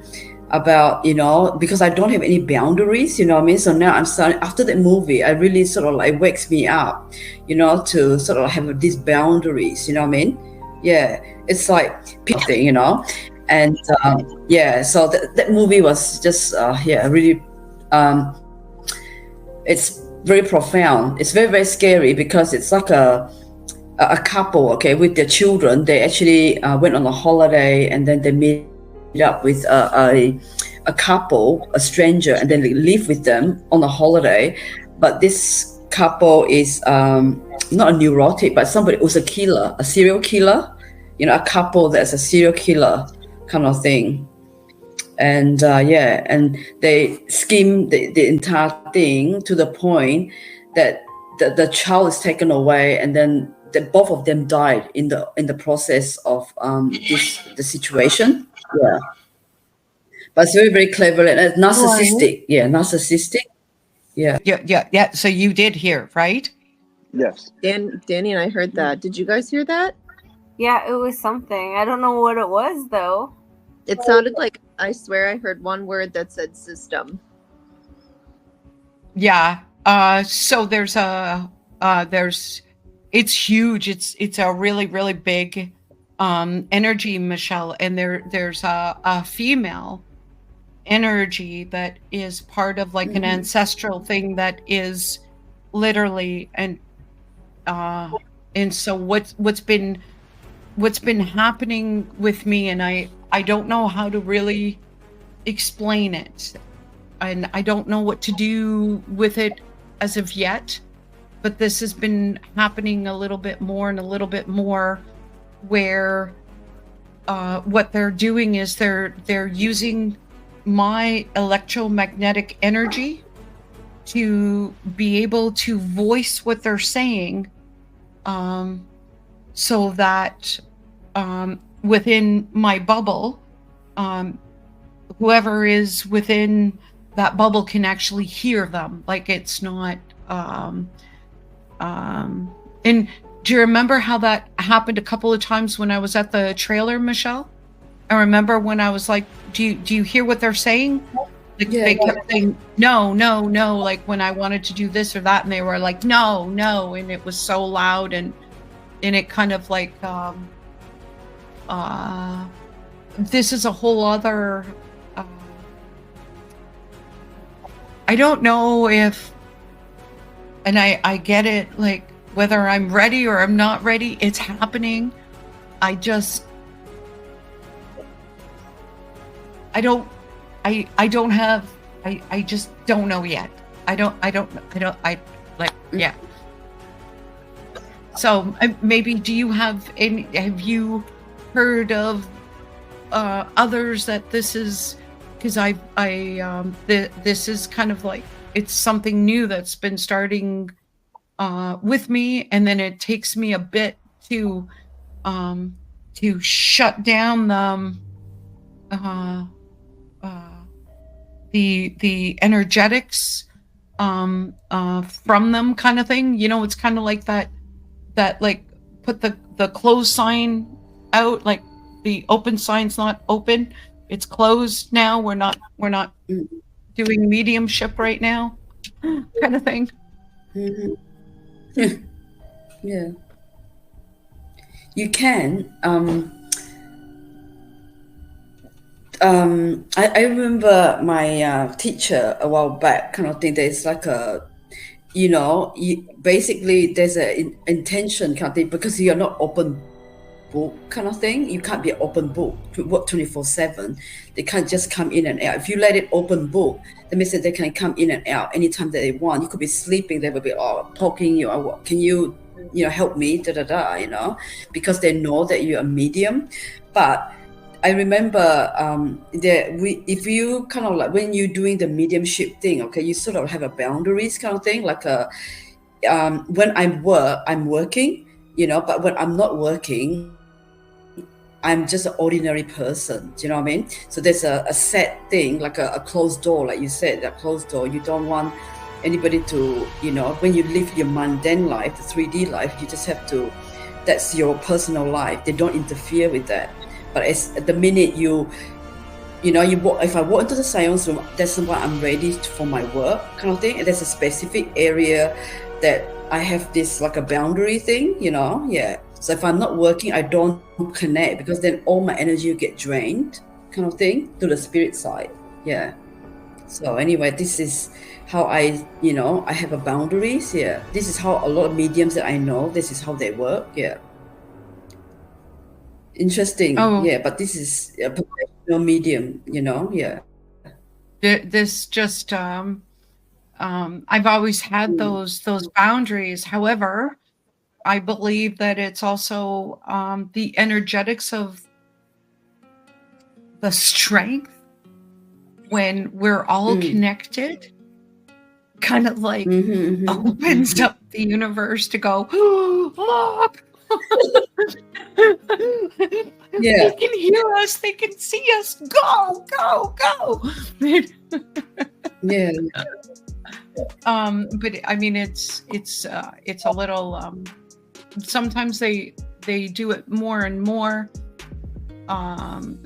about, you know, because I don't have any boundaries, you know what I mean? So now I'm starting, after that movie, I really sort of like wakes me up, you know, to sort of have these boundaries, you know what I mean? Yeah, it's like thing, you know. And yeah, so that movie was just really it's very profound. It's very, very scary, because it's like a couple, okay, with their children. They actually went on a holiday, and then they meet up with a couple, a stranger, and then they live with them on a holiday. But this couple is not a neurotic, but somebody who's a killer, a serial killer, you know, a couple that's a serial killer kind of thing. And yeah, and they scheme the entire thing to the point that the child is taken away, and then both of them died in the process of the situation. Yeah, but it's very, very clever and narcissistic. Yeah, narcissistic. Yeah. Yeah. So you did hear, right? Yes. Danny and I heard that. Did you guys hear that? Yeah, it was something. I don't know what it was though. It sounded like, I swear I heard one word that said system. Yeah. So it's huge. It's a really, really big energy, Michelle, and there's a female energy that is part of like an ancestral thing that is literally and so what's been happening with me, and I don't know how to really explain it, and I don't know what to do with it as of yet, but this has been happening a little bit more where what they're doing is they're using my electromagnetic energy to be able to voice what they're saying, so that within my bubble, whoever is within that bubble can actually hear them. Like it's not. And do you remember how that happened a couple of times when I was at the trailer, Michelle? I remember when I was like, do you hear what they're saying? Like they kept saying, no, no, no, like when I wanted to do this or that, and they were like, no, no, and it was so loud, and it kind of like this is a whole other I don't know if, and I get it, like whether I'm ready or I'm not ready, it's happening. I just don't know yet. Yeah. So maybe have you heard of others that this is, because this is kind of like, it's something new that's been starting with me, and then it takes me a bit to shut down the energetics from them, kind of thing. You know, it's kind of like that like put the closed sign out, like the open sign's not open, it's closed now, we're not doing mediumship right now, kind of thing. Yeah, you can. I remember my teacher a while back kind of thing. There's like a, basically there's an intention kind of thing, because you're not open book kind of thing. You can't be an open book to work 24/7. They can't just come in and out. If you let it open book, that means that they can come in and out anytime that they want. You could be sleeping, they will be talking, can you help me, because they know that you're a medium. But I remember if you kind of like, when you're doing the mediumship thing, okay, you sort of have a boundaries kind of thing, like when I'm working, but when I'm not working, I'm just an ordinary person. Do you know what I mean? So there's a set thing, like a closed door, like you said, a closed door. You don't want anybody to, when you live your mundane life, the 3D life, you just have to, that's your personal life. They don't interfere with that. But at the minute you walk, if I walk into the seance room, that's when I'm ready for my work kind of thing. And there's a specific area that I have this like a boundary thing, yeah. So if I'm not working, I don't connect, because then all my energy will get drained kind of thing to the spirit side. Yeah. So anyway, this is how I have a boundaries. Yeah. This is how a lot of mediums that I know, this is how they work. Yeah. Interesting. Oh. Yeah. But this is a professional medium, yeah. This just, I've always had those boundaries. However, I believe that it's also the energetics of the strength when we're all connected, kind of like opens up the universe to go, look. Yeah. They can hear us, they can see us. Go, go, go. Yeah. But I mean, it's a little. Sometimes they do it more and more,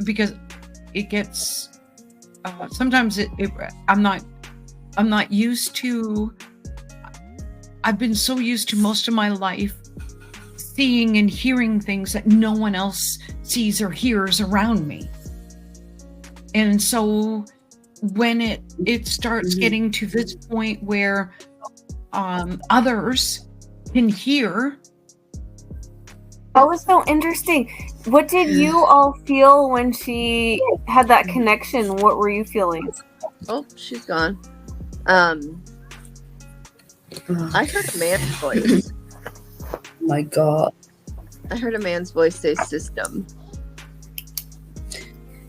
because it gets. Sometimes I'm not used to. I've been so used to most of my life seeing and hearing things that no one else sees or hears around me, and so when it starts getting to this point where others can hear. That was so interesting. What did you all feel when she had that connection? What were you feeling? Oh, she's gone. I heard a man's voice. My God. I heard a man's voice say system.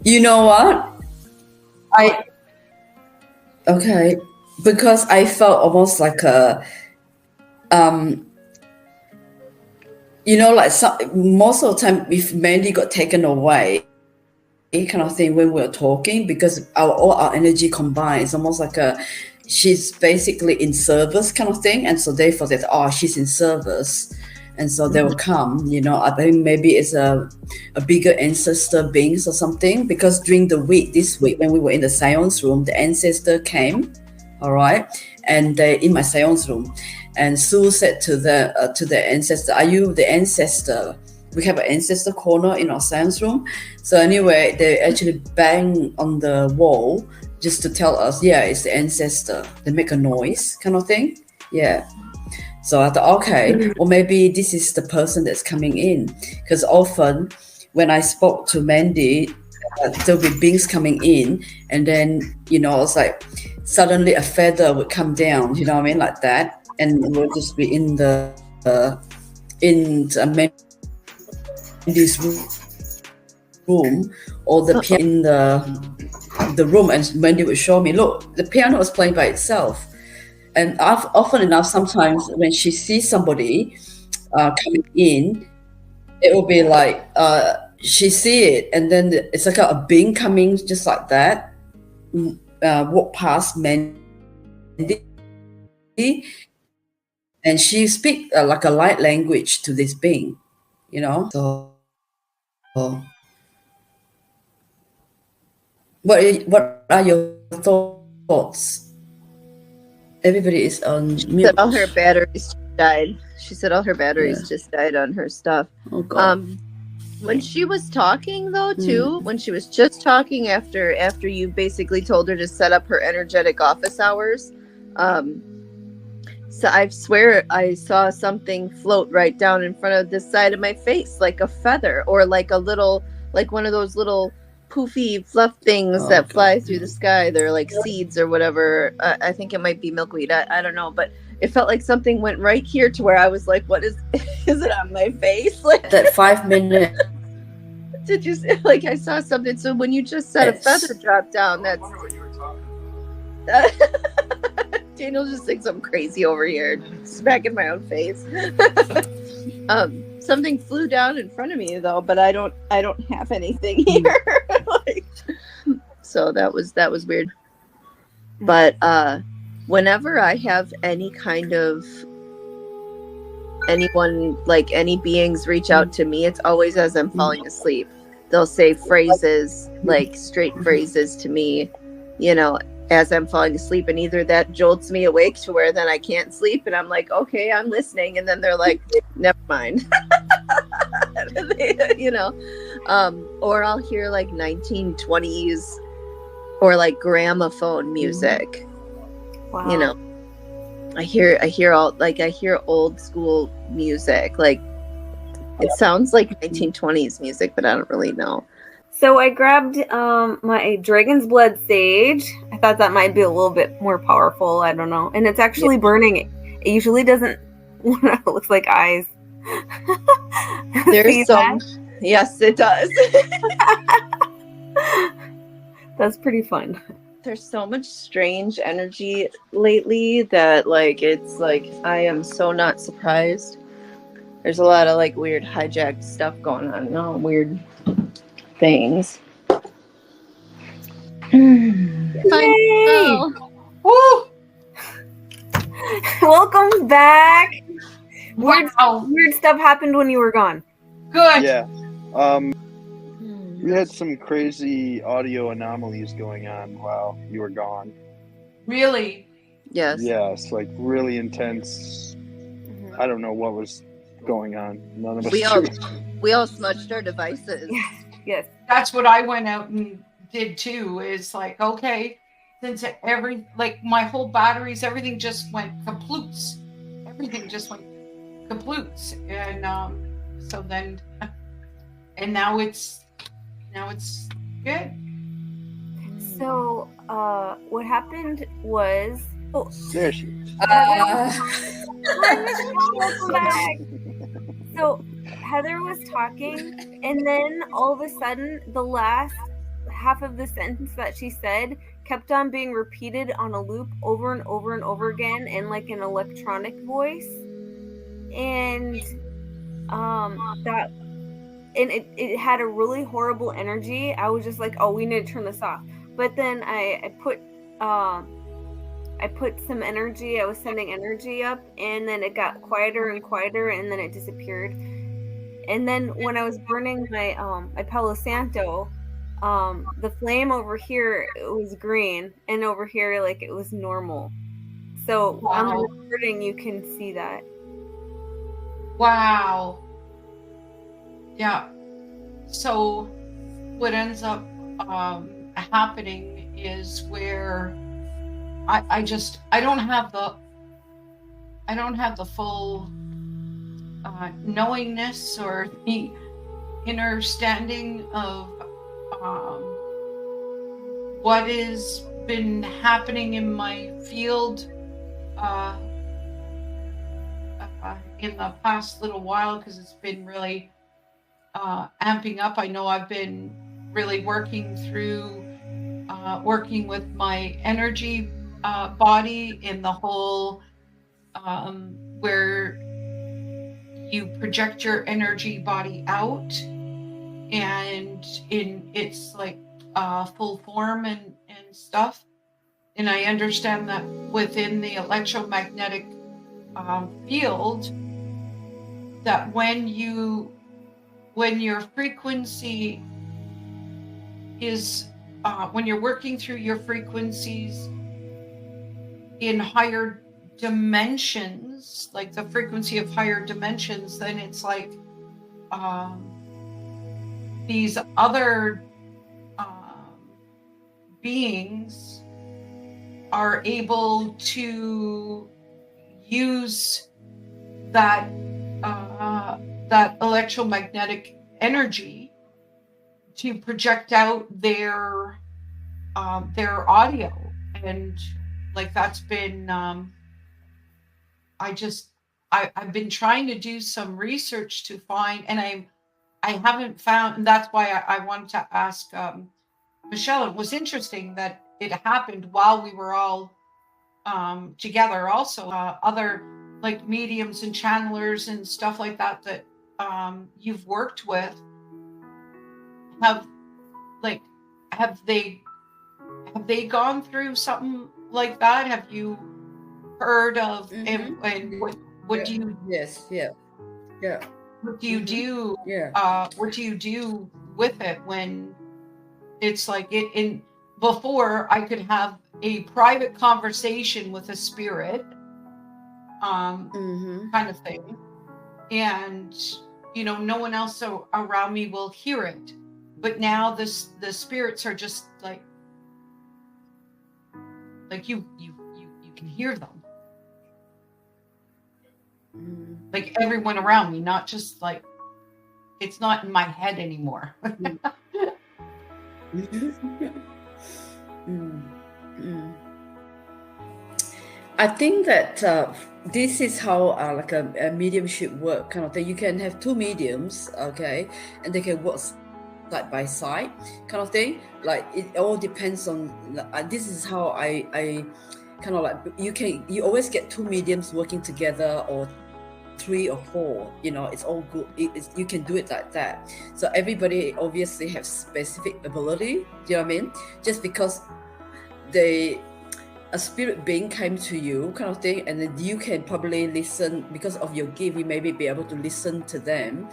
You know what? Okay, because I felt almost like a, like most of the time, if Mandy got taken away, kind of thing when we're talking, because all our energy combined. It's almost like she's basically in service kind of thing, and so therefore that she's in service, and so they will come. I think maybe it's a bigger ancestor beings or something, because during this week when we were in the seance room, the ancestor came, all right, and they in my seance room, and Sue said to the ancestor, "Are you the ancestor?" We have an ancestor corner in our science room. So anyway, they actually bang on the wall just to tell us, yeah, it's the ancestor. They make a noise kind of thing. Yeah. So I thought, okay, well, maybe this is the person that's coming in. Because often when I spoke to Mandy, there'll be beings coming in, and then, it's like suddenly a feather would come down, you know what I mean, like that. And it would just be in this room, or the piano in the room, and Wendy would show me, look, the piano was playing by itself. And often enough, sometimes when she sees somebody coming in, it will be like she see it, and then it's like a being coming just like that, walk past Mandy, and she speak like a light language to this being, so what are your thoughts? Everybody is on mute. Said all her batteries died. She said all her batteries just died on her stuff. Oh God. When she was talking though too, when she was just talking after you basically told her to set up her energetic office hours, so I swear I saw something float right down in front of this side of my face, like a feather, or like a little, like one of those little poofy fluff things that fly through the sky. They're like seeds or whatever. I think it might be milkweed. I don't know, but it felt like something went right here to where I was like, what is it on my face? Like that 5 minute. Did you like I saw something? So when you just said a feather drop down, that's Daniel's just saying something crazy over here, smacking my own face. Something flew down in front of me though, but I don't have anything here. So that was weird. But whenever I have any kind of anyone, like any beings reach out to me, it's always as I'm falling asleep. They'll say phrases, like straight phrases to me, as I'm falling asleep, and either that jolts me awake to where then I can't sleep, and I'm like, okay, I'm listening, and then they're like, never mind. Or I'll hear like 1920s or like gramophone music. Wow. I hear old school music. Like it sounds like 1920s music, but I don't really know. So I grabbed my Dragon's Blood Sage. I thought that might be a little bit more powerful. I don't know. And it's actually burning. It usually doesn't it looks like eyes. There's some. Yes, it does. That's pretty fun. There's so much strange energy lately that it's like I am so not surprised. There's a lot of weird hijacked stuff going on now, weird things. Yay! Woo! Welcome back. Wow. Weird stuff happened when you were gone. Good. Yeah. We had some crazy audio anomalies going on while you were gone. Really? Yes. Yes, really intense. I don't know what was going on. None of us we all smudged our devices. Yes. That's what I went out and did too, is okay, since my whole batteries, everything just went kaploots. Everything just went kaploots. And so then, and now it's good. So, what happened was... Oh, there she is. Welcome back. So, Heather was talking, and then all of a sudden, the last half of the sentence that she said kept on being repeated on a loop over and over and over again in an electronic voice. And and it had a really horrible energy. I was just like, oh, we need to turn this off. But then I put some energy. I was sending energy up, and then it got quieter and quieter, and then it disappeared. And then when I was burning my Palo Santo, the flame over here, it was green, and over here, like, it was normal. So on the recording, you can see that. Wow. Yeah. So what ends up happening is where I don't have the full knowingness or the understanding of what has been happening in my field in the past little while, because it's been really amping up. I know I've been really working with my energy body in the whole where you project your energy body out, and in its like full form and stuff. And I understand that within the electromagnetic field, that when your frequency is when you're working through your frequencies in higher dimensions, like the frequency of higher dimensions, then it's like these other beings are able to use that electromagnetic energy to project out their audio. And like, that's been I've been trying to do some research to find, and I haven't found, and that's why I wanted to ask Michelle. It was interesting that it happened while we were all together. Also, other like mediums and channelers and stuff like that you've worked with, have they gone through something like that? Have you heard of and what do you what do you do what do you do with it when it's like it in before I could have a private conversation with a spirit kind of thing, and no one else around me will hear it, but now the spirits are just like you can hear them, like everyone around me, not just like it's not in my head anymore. I think that this is how like a medium should work, kind of thing. You can have two mediums, okay, and they can work side by side, kind of thing. Like, it all depends on. This is how I kind of like, you always get two mediums working together, or 3 or 4. It's all good. You can do it like that. So everybody obviously has specific ability. Do you know what I mean? Just because a spirit being came to you, kind of thing, and then you can probably listen because of your gift. You maybe be able to listen to them,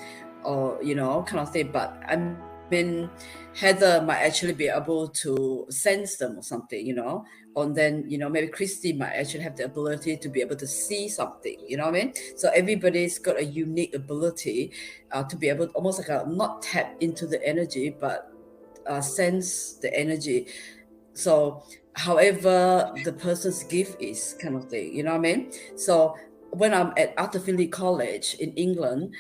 or kind of thing. But I mean, Heather might actually be able to sense them or something, and then maybe Christy might actually have the ability to be able to see something. You know what I mean? So everybody's got a unique ability to be able to almost like not tap into the energy, but sense the energy. So however the person's gift is, kind of thing, you know what I mean? So when I'm at Arthur Findlay College in England,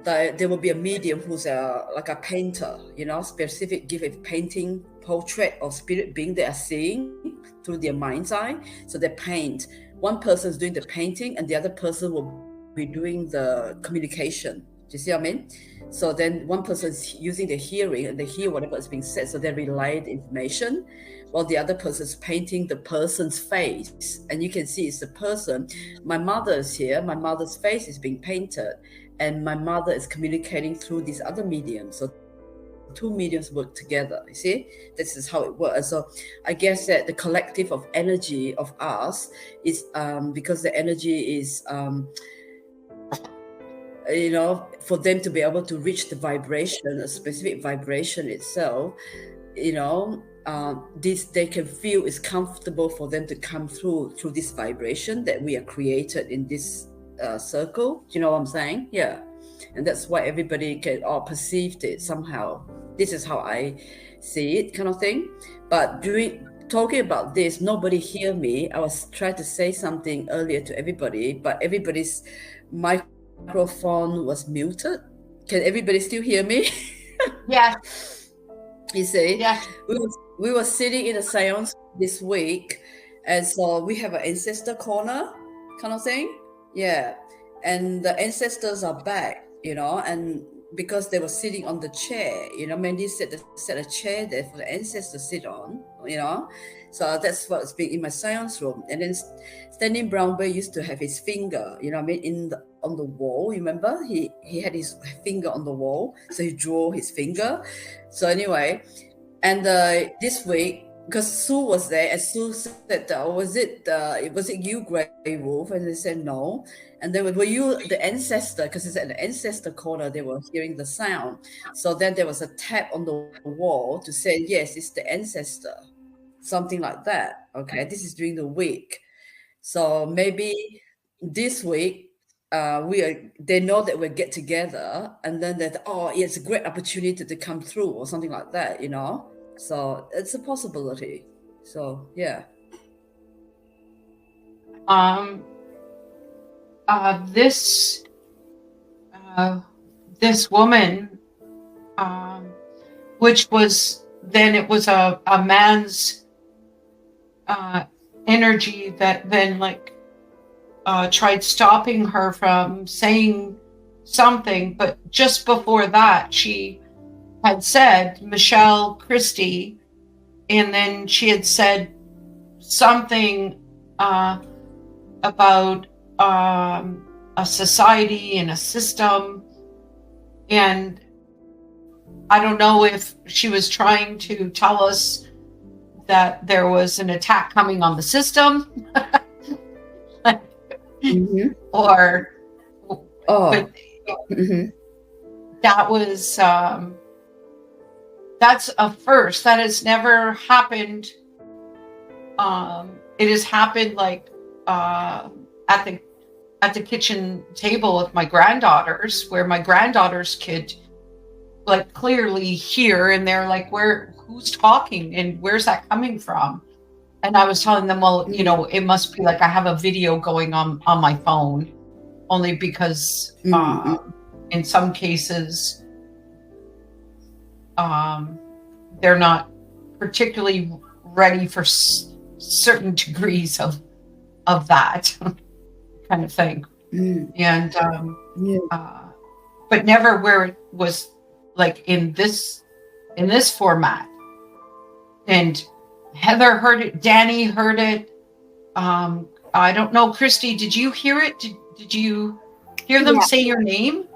there will be a medium who's like a painter, specific gift of painting portrait or spirit being they are seeing through their mind's eye. So they paint. One person's doing the painting and the other person will be doing the communication. Do you see what I mean? So then one person's using the hearing and they hear whatever is being said, so they relay the information, while the other person's painting the person's face. And you can see it's the person. My mother is here. My mother's face is being painted. and my mother is communicating through these other mediums. So two mediums work together. You see, this is how it works. So I guess that the collective of energy of us is because the energy is for them to be able to reach the vibration, a specific vibration itself, this they can feel is comfortable for them to come through this vibration that we are created in this circle. Do you know what I'm saying? Yeah. And that's why everybody can all perceived it somehow. This is how I see it, kind of thing. But talking about this, nobody hear me. I was trying to say something earlier to everybody, but everybody's microphone was muted. Can everybody still hear me? Yes. You see? Yeah. We were sitting in a seance this week, and so we have an ancestor corner kind of thing. Yeah. And the ancestors are back, and because they were sitting on the chair, Mandy set a chair there for the ancestors to sit on, so that's what's been in my seance room. And then Standing Brown Bear used to have his finger, on the wall. Remember, he had his finger on the wall, so he drew his finger. So anyway, and this week, because Sue was there, and Sue said, was it you, Grey Wolf? And they said no. And then were you the ancestor? Because it's at the ancestor corner, they were hearing the sound. So then there was a tap on the wall to say, yes, it's the ancestor. Something like that. Okay, this is during the week. So maybe this week, they know that we'll get together, and then that, it's a great opportunity to come through or something like that, So it's a possibility. So yeah. This woman, which was then it was a man's energy that then tried stopping her from saying something, but just before that she had said Michelle Christie, and then she had said something about a society and a system, and I don't know if she was trying to tell us that there was an attack coming on the system. Mm-hmm. Or but mm-hmm. that was that's a first. That has never happened. It has happened at the kitchen table with my granddaughters, where my granddaughters could clearly hear, and they're like, who's talking and where's that coming from? And I was telling them, well, it must be I have a video going on my phone, only because in some cases they're not particularly ready for certain degrees of that kind of thing. And but never where it was in this format. And Heather heard it, Danny heard it. I don't know, Christy, did you hear it? Did you hear them say your name?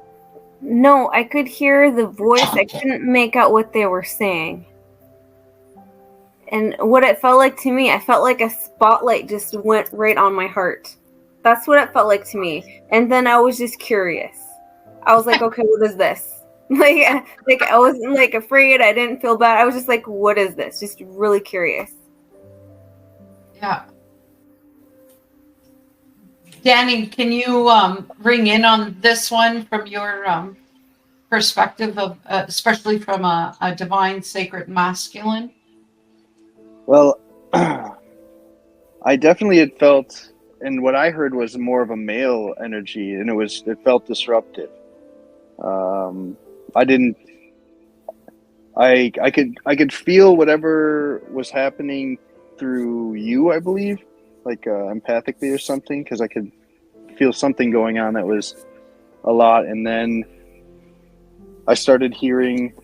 No, I could hear the voice. I couldn't make out what they were saying. And what it felt like to me, I felt like a spotlight just went right on my heart. That's what it felt like to me. And then I was just curious. I was like, okay, what is this? I wasn't afraid. I didn't feel bad. I was just like, what is this? Just really curious. Yeah. Danny, can you ring in on this one from your perspective of, especially from a divine, sacred, masculine? Well, I definitely had felt, and what I heard was more of a male energy, and it felt disruptive. I could feel whatever was happening through you, I believe, empathically or something, because I could feel something going on that was a lot. And then I started hearing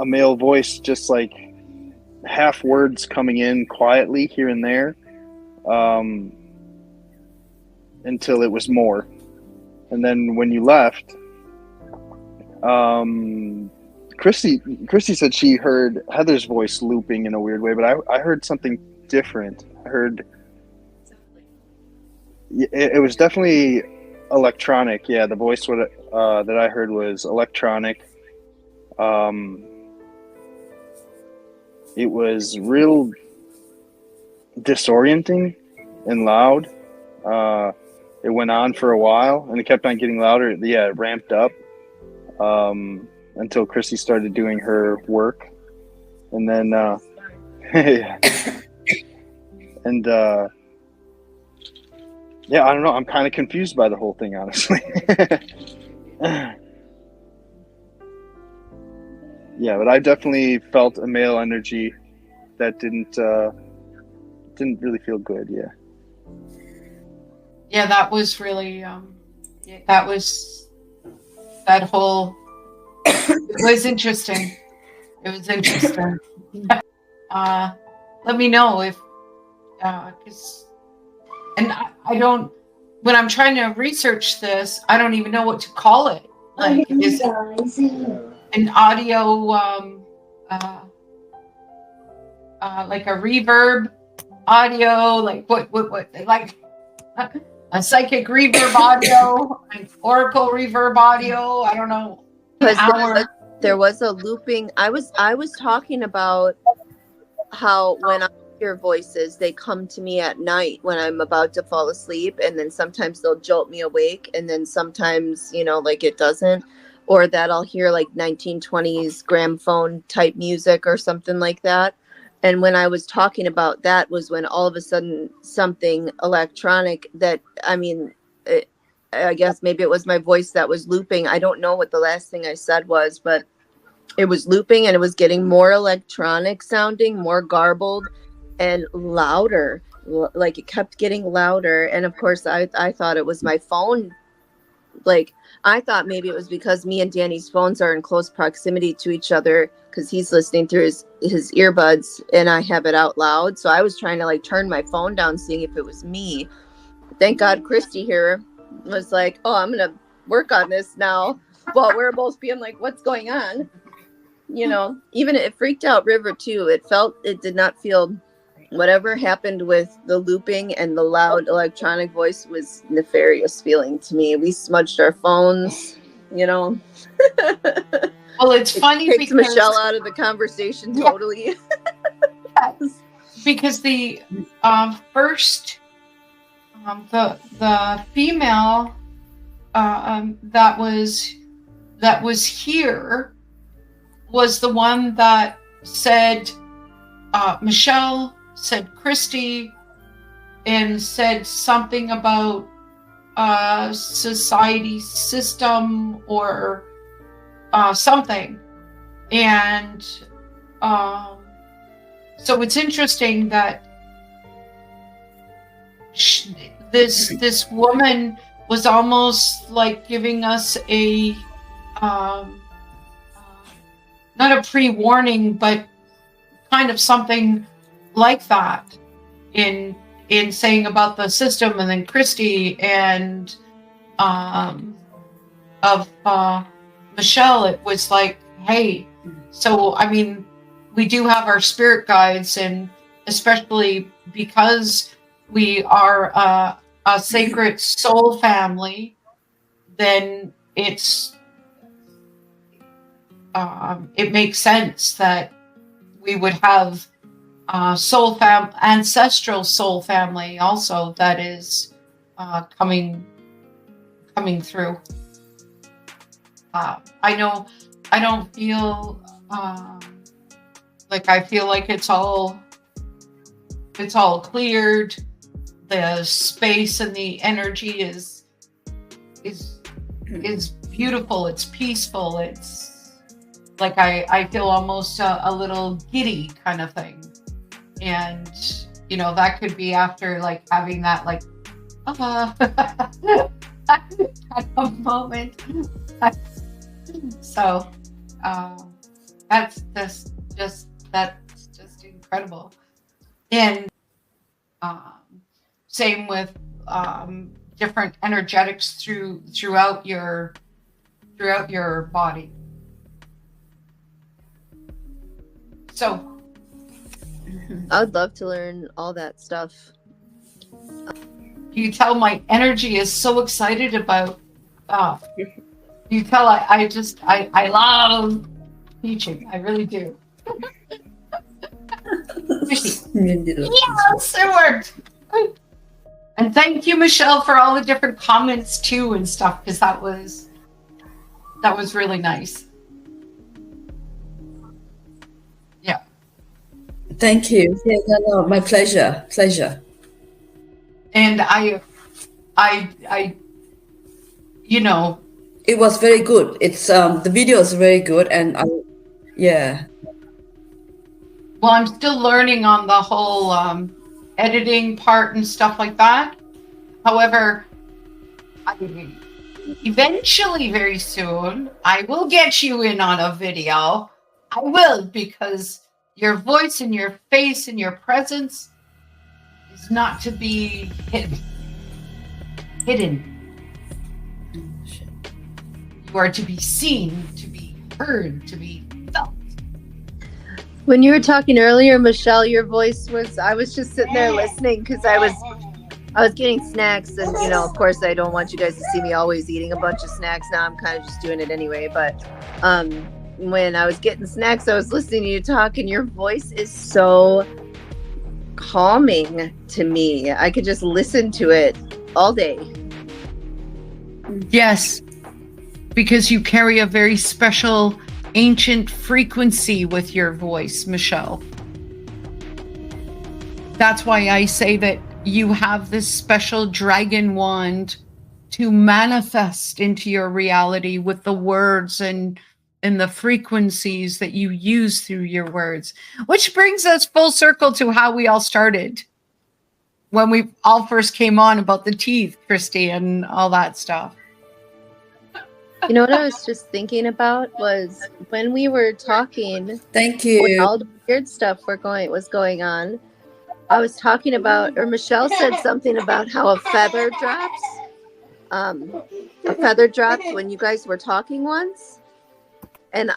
a male voice, just half words coming in quietly here and there, until it was more. And then when you left, Christy said she heard Heather's voice looping in a weird way, but I heard something different. I heard it was definitely electronic. Yeah, the voice that I heard was electronic. It was real disorienting and loud. It went on for a while, and it kept on getting louder. Yeah, it ramped up until Chrissy started doing her work, and then and yeah, I don't know. I'm kind of confused by the whole thing, honestly. Yeah, but I definitely felt a male energy that didn't really feel good. Yeah. Yeah, that was really that whole it was interesting. It was interesting. Let me know if and I don't, when I'm trying to research this, I don't even know what to call it. Like, is it an audio like a reverb audio, like what like a psychic reverb audio, an oracle reverb audio, I don't know. Because there was a looping. I was talking about how when I hear voices, they come to me at night when I'm about to fall asleep, and then sometimes they'll jolt me awake, and then sometimes, like it doesn't, or that I'll hear like 1920s gramophone type music or something like that. And when I was talking about that was when all of a sudden something electronic that, I guess maybe it was my voice that was looping. I don't know what the last thing I said was, but it was looping and it was getting more electronic sounding, more garbled and louder. Like it kept getting louder. And of course, I thought it was my phone. Like, I thought maybe it was because me and Danny's phones are in close proximity to each other because he's listening through his earbuds and I have it out loud. So I was trying to like turn my phone down, seeing if it was me. Thank God Christy here was like, oh, I'm going to work on this now. While we're both being like, what's going on? Even it freaked out River too. It did not feel, whatever happened with the looping and the loud electronic voice was nefarious feeling to me. We smudged our phones, Well, it's funny takes because Michelle out of the conversation totally. Yes, because the first the female that was here was the one that said Michelle said Christy and said something about society system or something, and so it's interesting that this woman was almost like giving us a not a pre-warning, but kind of something like that in saying about the system. And then Christy and of Michelle, it was like, hey, so we do have our spirit guides, and especially because we are a sacred soul family, then it makes sense that we would have ancestral soul family also that is coming through. I don't feel like, I feel like it's all cleared. The space and the energy is beautiful. It's peaceful. It's like I feel almost a little giddy kind of thing, and that could be after like having that like kind of moment. So that's just incredible. And same with different energetics throughout your body. So I would love to learn all that stuff. you tell my energy is so excited about you tell I love teaching. I really do. Yes, it worked. And thank you, Michelle, for all the different comments too and stuff, because that was really nice. Yeah. Thank you. Yeah, no, my pleasure. And I you know, it was very good. It's the video is very good, and yeah. well, I'm still learning on the whole editing part and stuff like that. However, eventually, very soon, I will get you in on a video. I will, because your voice and your face and your presence is not to be hidden. You are to be seen, to be heard, to be felt. When you were talking earlier, Michelle, your voice was, I was just sitting there listening because I was getting snacks, and of course I don't want you guys to see me always eating a bunch of snacks. Now I'm kind of just doing it anyway, but when I was getting snacks, I was listening to you talk, and your voice is so calming to me. I could just listen to it all day. Yes, because you carry a very special ancient frequency with your voice, Michelle. That's why I say that you have this special dragon wand to manifest into your reality with the words and the frequencies that you use through your words, which brings us full circle to how we all started when we all first came on about the teeth, Christy, and all that stuff. You know what I was just thinking about was when we were talking. Thank you. When all the weird stuff was going on, I was talking about, or Michelle said something about how a feather drops. A feather dropped when you guys were talking once, and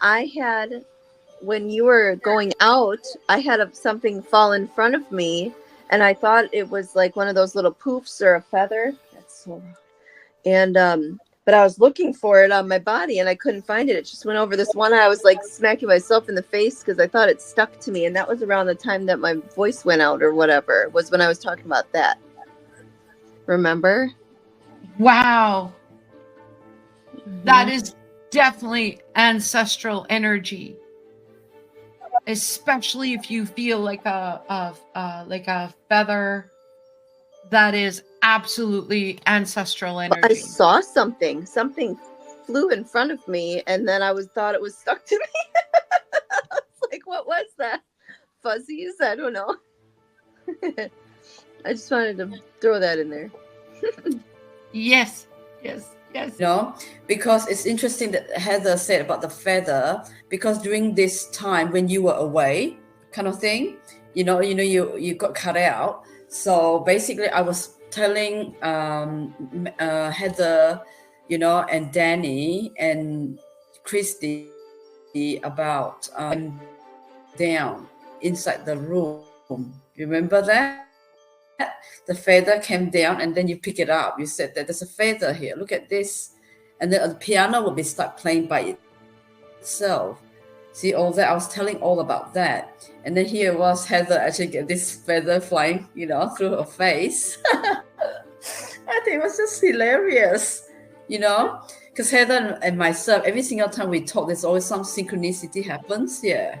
when you were going out, I had something fall in front of me, and I thought it was like one of those little poofs or a feather. That's so wrong. And but I was looking for it on my body and I couldn't find it. It just went over this one. I was like smacking myself in the face because I thought it stuck to me. And that was around the time that my voice went out or whatever. Was when I was talking about that. Remember? Wow. Mm-hmm. That is definitely ancestral energy. Especially if you feel like a feather. That is absolutely ancestral energy. I saw something flew in front of me, and then I thought it was stuck to me. I was like, what was that? Fuzzies? I don't know. I just wanted to throw that in there. Yes. Because it's interesting that Heather said about the feather, because during this time when you were away, kind of thing, you got cut out. So basically, I was telling Heather, and Danny and Christy about down inside the room. Remember that? The feather came down, and then you pick it up. You said that there's a feather here. Look at this, and then the piano will be start playing by itself. See all that? I was telling all about that. And then here was Heather actually get this feather flying, through her face. I think it was just hilarious, because Heather and myself, every single time we talk, there's always some synchronicity happens. Yeah.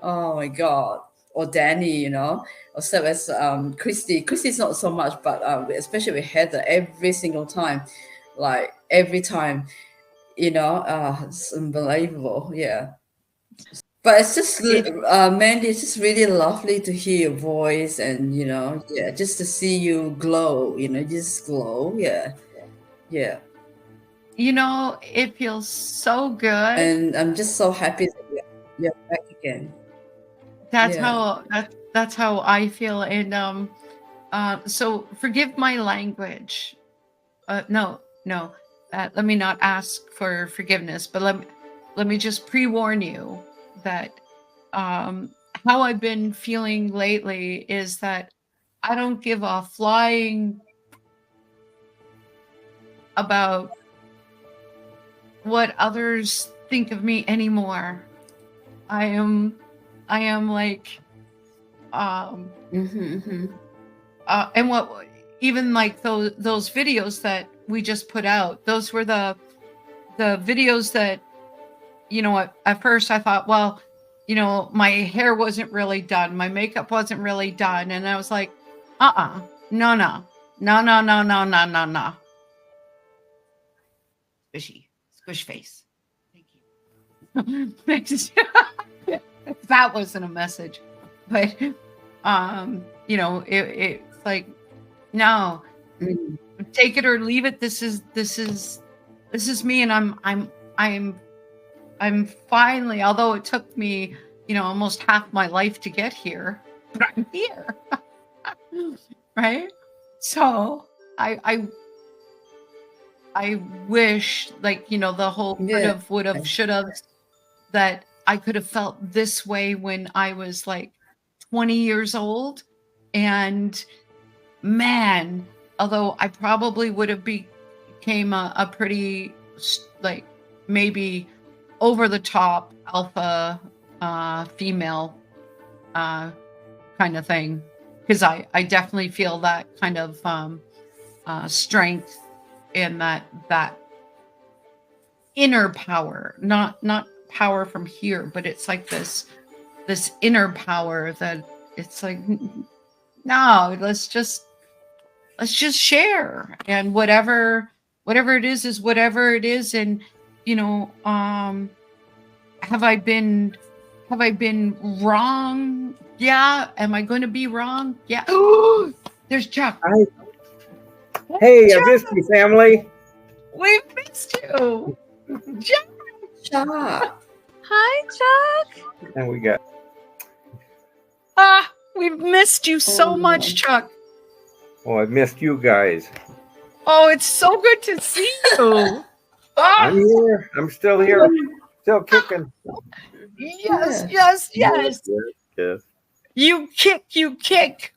Oh my God. Or Danny, or so as Christy. Christy's not so much, but especially with Heather, every single time, like every time, it's unbelievable. Yeah. But it's just, Mandy, it's just really lovely to hear your voice and, just to see you glow, just glow. Yeah. It feels so good. And I'm just so happy that you're back again. That's how I feel. And so forgive my language. no, let me not ask for forgiveness, but let me just pre-warn you that how I've been feeling lately is that I don't give a flying about what others think of me anymore. I am like, and what, even like those videos that we just put out, those were the videos that, you know, at first I thought, well, you know, my hair wasn't really done, my makeup wasn't really done, and I was like, no, squish face. Thank you. That wasn't a message, but you know, it's like, no, take it or leave it. This is me, and I'm finally, although it took me, you know, almost half my life to get here, but I'm here. Right? So I wish, like, you know, the whole could have, would have, should have, that I could have felt this way when I was like 20 years old. And man, although I probably would have became a pretty, like, maybe over the top alpha female kind of thing, because I definitely feel that kind of strength and that inner power, not power from here, but it's like this inner power that it's like, no, let's just share, and whatever it is whatever it is. And you know, have I been wrong? Yeah. Am I going to be wrong? Yeah. There's Chuck. Hi. Hey, Chuck. I missed you, family. We've missed you. Chuck. Hi, Chuck. And we got. We've missed you so much, Chuck. Oh, I missed you guys. Oh, it's so good to see you. I'm here. I'm still here. Still kicking. Yes. You kick.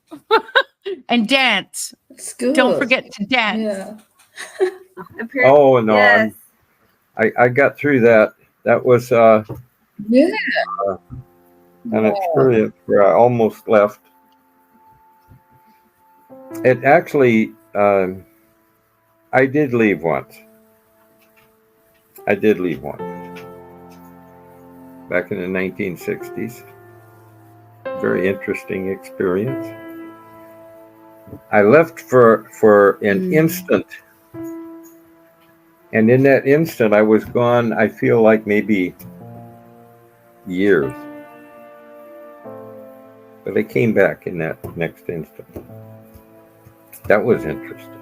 And dance. It's good. Don't forget to dance. Yeah. Oh, no. Yes. I got through that. That was an experience where I almost left. It actually, I did leave once. Back in the 1960s. Very interesting experience. I left for an instant. And in that instant, I was gone, I feel like maybe years. But I came back in that next instant. That was interesting.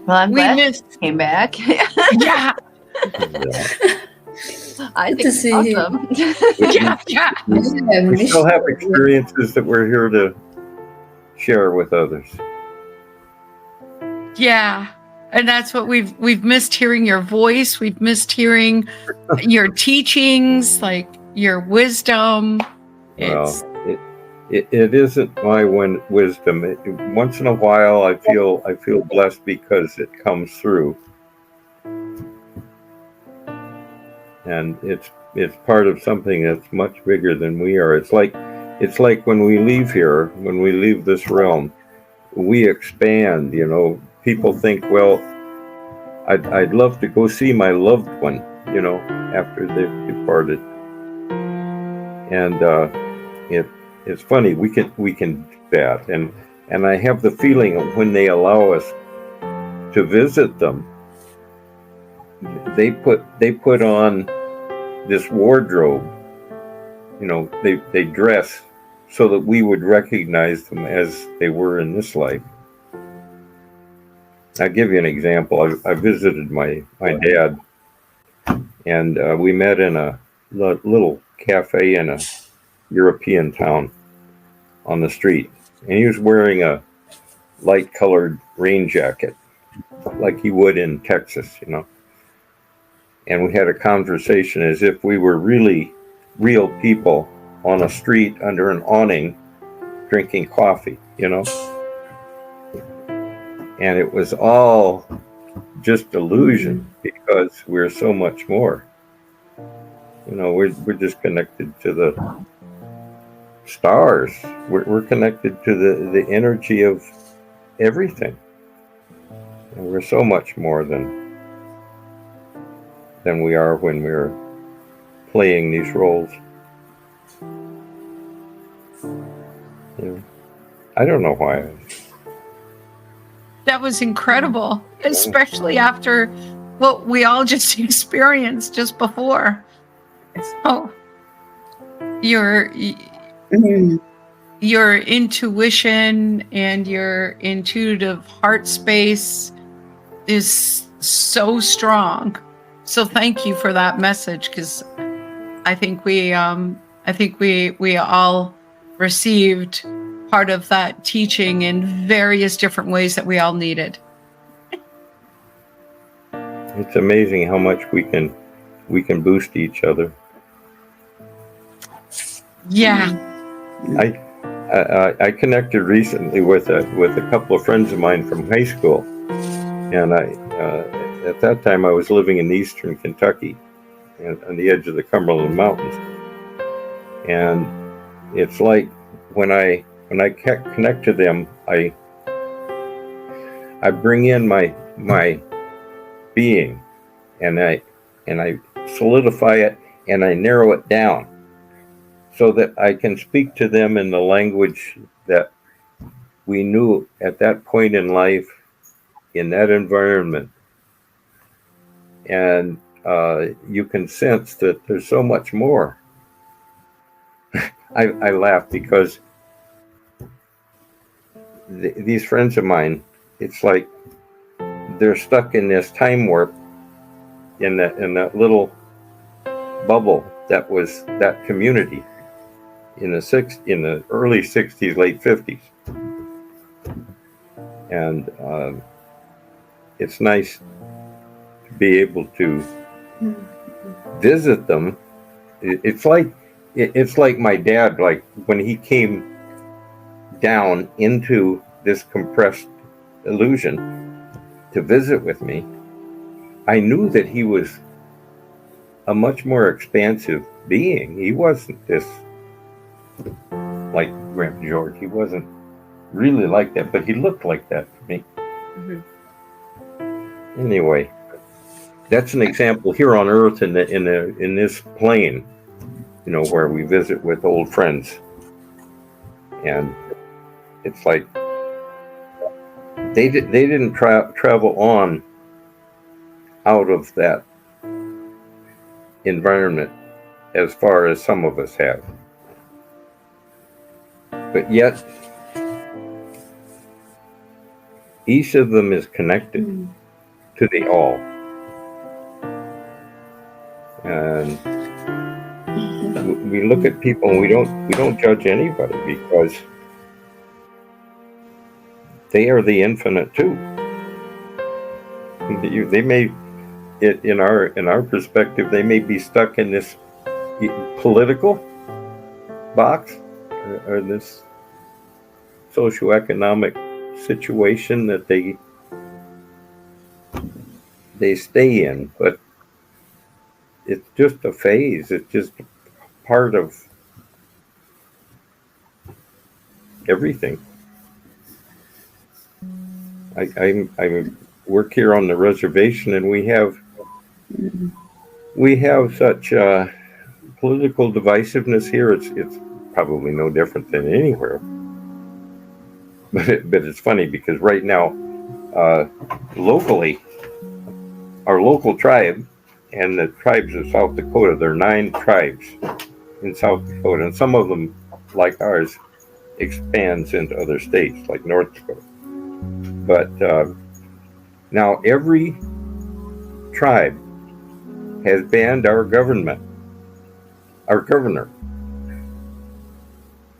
Well, I'm glad We you came back. Yeah. I think to it's see awesome. Yeah. We still have experiences that we're here to share with others. Yeah. And that's what we've missed, hearing your voice. We've missed hearing your teachings, like your wisdom. Well, it isn't my wisdom. Once in a while, I feel blessed because it comes through, and it's part of something that's much bigger than we are. It's like when we leave here, when we leave this realm, we expand. You know, people think, well, I'd love to go see my loved one, you know, after they've departed, and it's funny, we can do that, and I have the feeling of when they allow us to visit them, they put on this wardrobe, you know, they dress so that we would recognize them as they were in this life. I'll give you an example. I visited my dad, and we met in a little cafe in a European town. on the street, and he was wearing a light-colored rain jacket, like he would in Texas, you know. And we had a conversation as if we were really real people on a street under an awning drinking coffee, you know. And it was all just illusion because we're so much more. You know, we're just connected to the stars. We're connected to the energy of everything. And we're so much more than we are when we're playing these roles. You know, I don't know why. That was incredible, especially after what we all just experienced just before. So your intuition and your intuitive heart space is so strong. So thank you for that message, because I think we all received part of that teaching in various different ways that we all needed. It's amazing how much we can boost each other. Yeah. I connected recently with a couple of friends of mine from high school, and at that time I was living in eastern Kentucky, on the edge of the Cumberland Mountains, and it's like when I connect to them, I bring in my being, and I solidify it, and I narrow it down so that I can speak to them in the language that we knew at that point in life, in that environment. And you can sense that there's so much more. I laugh because these friends of mine, it's like they're stuck in this time warp in that little bubble that was that community in the early 60s, late 50s. And it's nice to be able to visit them. It's like my dad, like when he came down into this compressed illusion to visit with me, I knew that he was a much more expansive being. He wasn't this like Grandpa George. He wasn't really like that, but he looked like that to me. Anyway, that's an example here on Earth in this plane, you know, where we visit with old friends, and it's like they didn't travel on out of that environment as far as some of us have, but yet each of them is connected to the all. And we look at people and we don't judge anybody, because they are the infinite too. They may, in our perspective, they may be stuck in this political box or this socioeconomic situation that they stay in, but it's just a phase. It's just part of everything. I work here on the reservation, and we have such political divisiveness here. It's probably no different than anywhere. But it's funny because right now, locally, our local tribe and the tribes of South Dakota, there are 9 tribes in South Dakota, and some of them, like ours, expands into other states, like North Dakota. But now every tribe has banned our governor.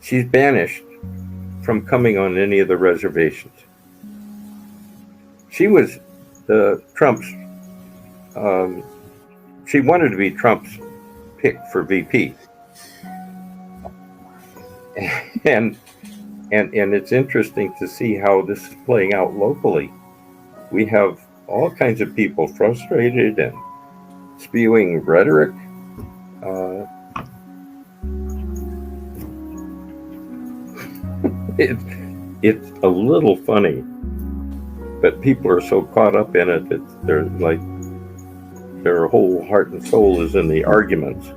She's banished from coming on any of the reservations. She was Trump's. She wanted to be Trump's pick for VP, and it's interesting to see how this is playing out locally. We have all kinds of people frustrated and spewing rhetoric. It's a little funny, but people are so caught up in it that they're like, their whole heart and soul is in the arguments.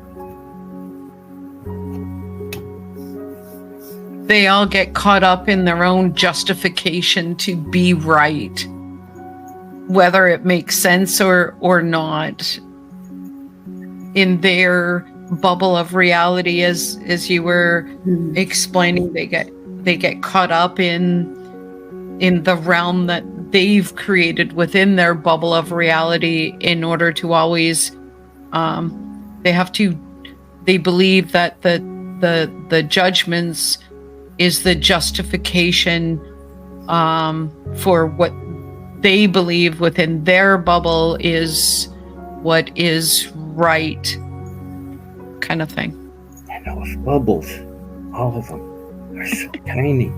They all get caught up in their own justification to be right, whether it makes sense or not. In their bubble of reality, as you were explaining, they get caught up in the realm that they've created within their bubble of reality in order to always they believe that the judgments is the justification for what they believe within their bubble is what is right, kind of thing. And those bubbles, all of them, are so tiny.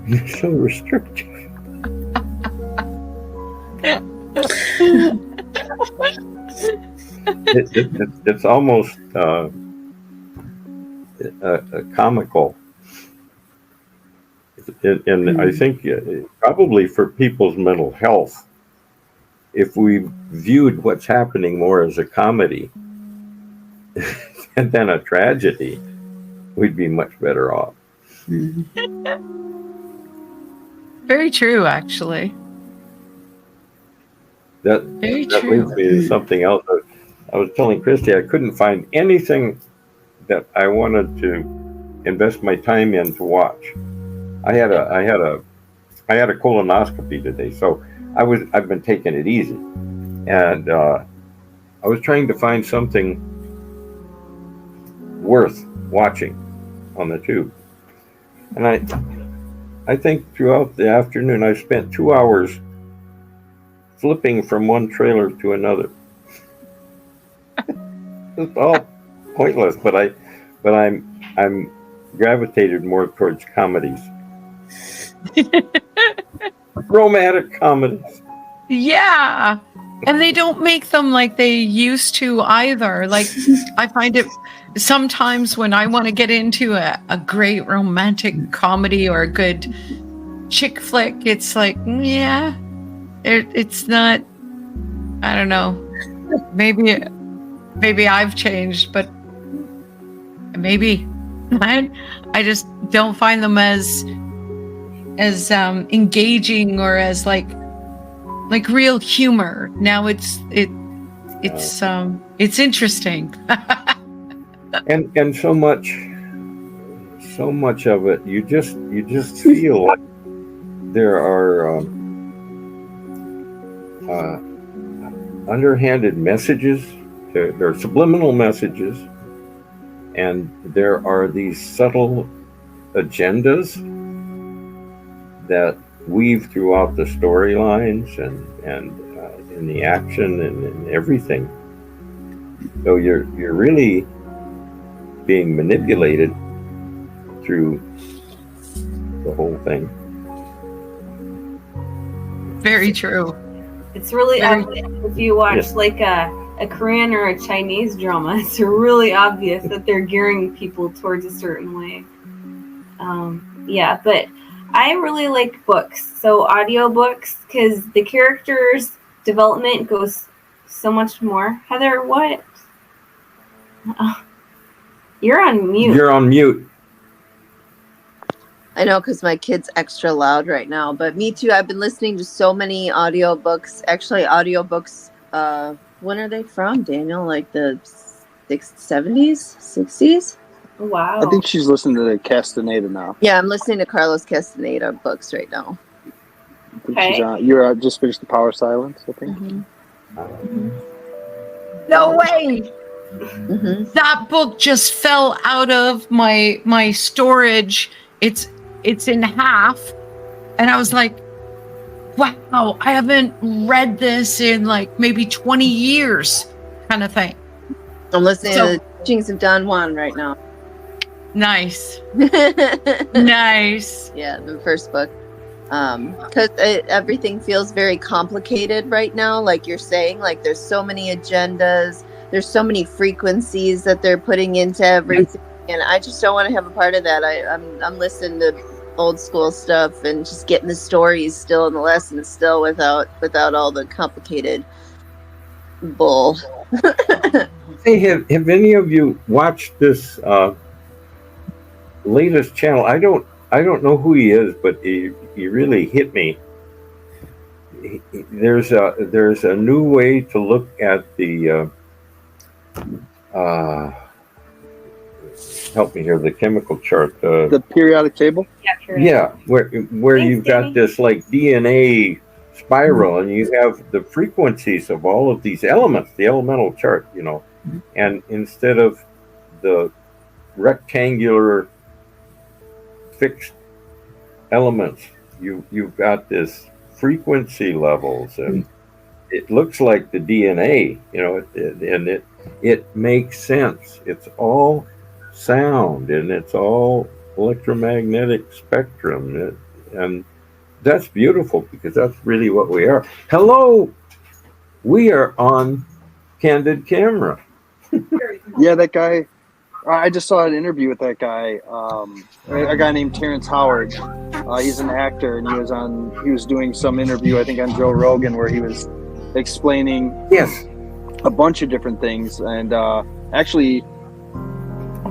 They're so restrictive. It's almost comical. And I think probably for people's mental health, if we viewed what's happening more as a comedy than a tragedy, we'd be much better off. Very true, actually. That Very leads true. me to something else. I was telling Christy I couldn't find anything that I wanted to invest my time in to watch. I had a colonoscopy today, so I've been taking it easy, and I was trying to find something worth watching on the tube, and I think throughout the afternoon I spent 2 hours flipping from one trailer to another. It's all pointless, but I'm gravitated more towards comedies. Romantic comedies. Yeah. And they don't make them like they used to either. Like, I find it sometimes when I want to get into a great romantic comedy or a good chick flick, it's like, yeah, it's not, I don't know. Maybe I've changed, but maybe I just don't find them as engaging or as like real humor. Now it's interesting. and so much of it you just feel like there are underhanded messages, there are subliminal messages, and there are these subtle agendas that weave throughout the storylines and in the action and in everything. So you're really being manipulated through the whole thing. Very true. It's really obvious if you watch like a Korean or a Chinese drama. It's really obvious that they're gearing people towards a certain way. But I really like books, so audiobooks, because the characters' development goes so much more. Heather, what? You're on mute. You're on mute. I know, because my kid's extra loud right now, but me too. I've been listening to so many audiobooks. Actually, audiobooks, when are they from, Daniel? Like the 70s, 60s? Wow. I think she's listening to the Castaneda now. Yeah, I'm listening to Carlos Castaneda books right now. Okay. You're just finished The Power of Silence, I think. No way. That book just fell out of my storage. It's it's in half. And I was like, wow, I haven't read this in like maybe 20 years kind of thing. I'm listening to the teachings of Don Juan right now. Nice. Nice. Yeah, the first book. Because everything feels very complicated right now, like you're saying. Like there's so many agendas, there's so many frequencies that they're putting into everything, and I just don't want to have a part of that. I'm listening to old school stuff and just getting the stories still and the lessons still without all the complicated bull. Hey, have any of you watched this latest channel? I don't know who he is, but he really hit me. There's a new way to look at the help me here, the chemical chart, the periodic table. Yeah, where you've got this like DNA spiral, and you have the frequencies of all of these elements, the elemental chart, you know, and instead of the rectangular fixed elements, you've got this frequency levels, and it looks like the DNA, you know, and it makes sense. It's all sound, and it's all electromagnetic spectrum, and that's beautiful, because that's really what we are. Hello, we are on candid camera. Yeah, that guy. I just saw an interview with that guy, a guy named Terrence Howard. He's an actor, and he was doing some interview, I think, on Joe Rogan, where he was explaining a bunch of different things, and actually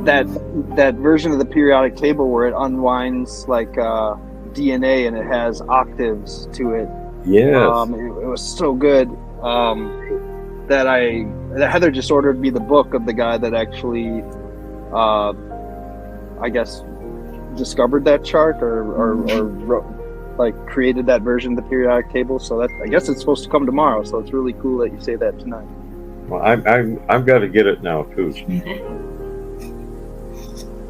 that version of the periodic table where it unwinds like DNA and it has octaves to it. Yes. It was so good that Heather just ordered me the book of the guy that actually I guess discovered that chart or wrote, like created that version of the periodic table. So that, I guess it's supposed to come tomorrow. So it's really cool that you say that tonight. Well, I've got to get it now too.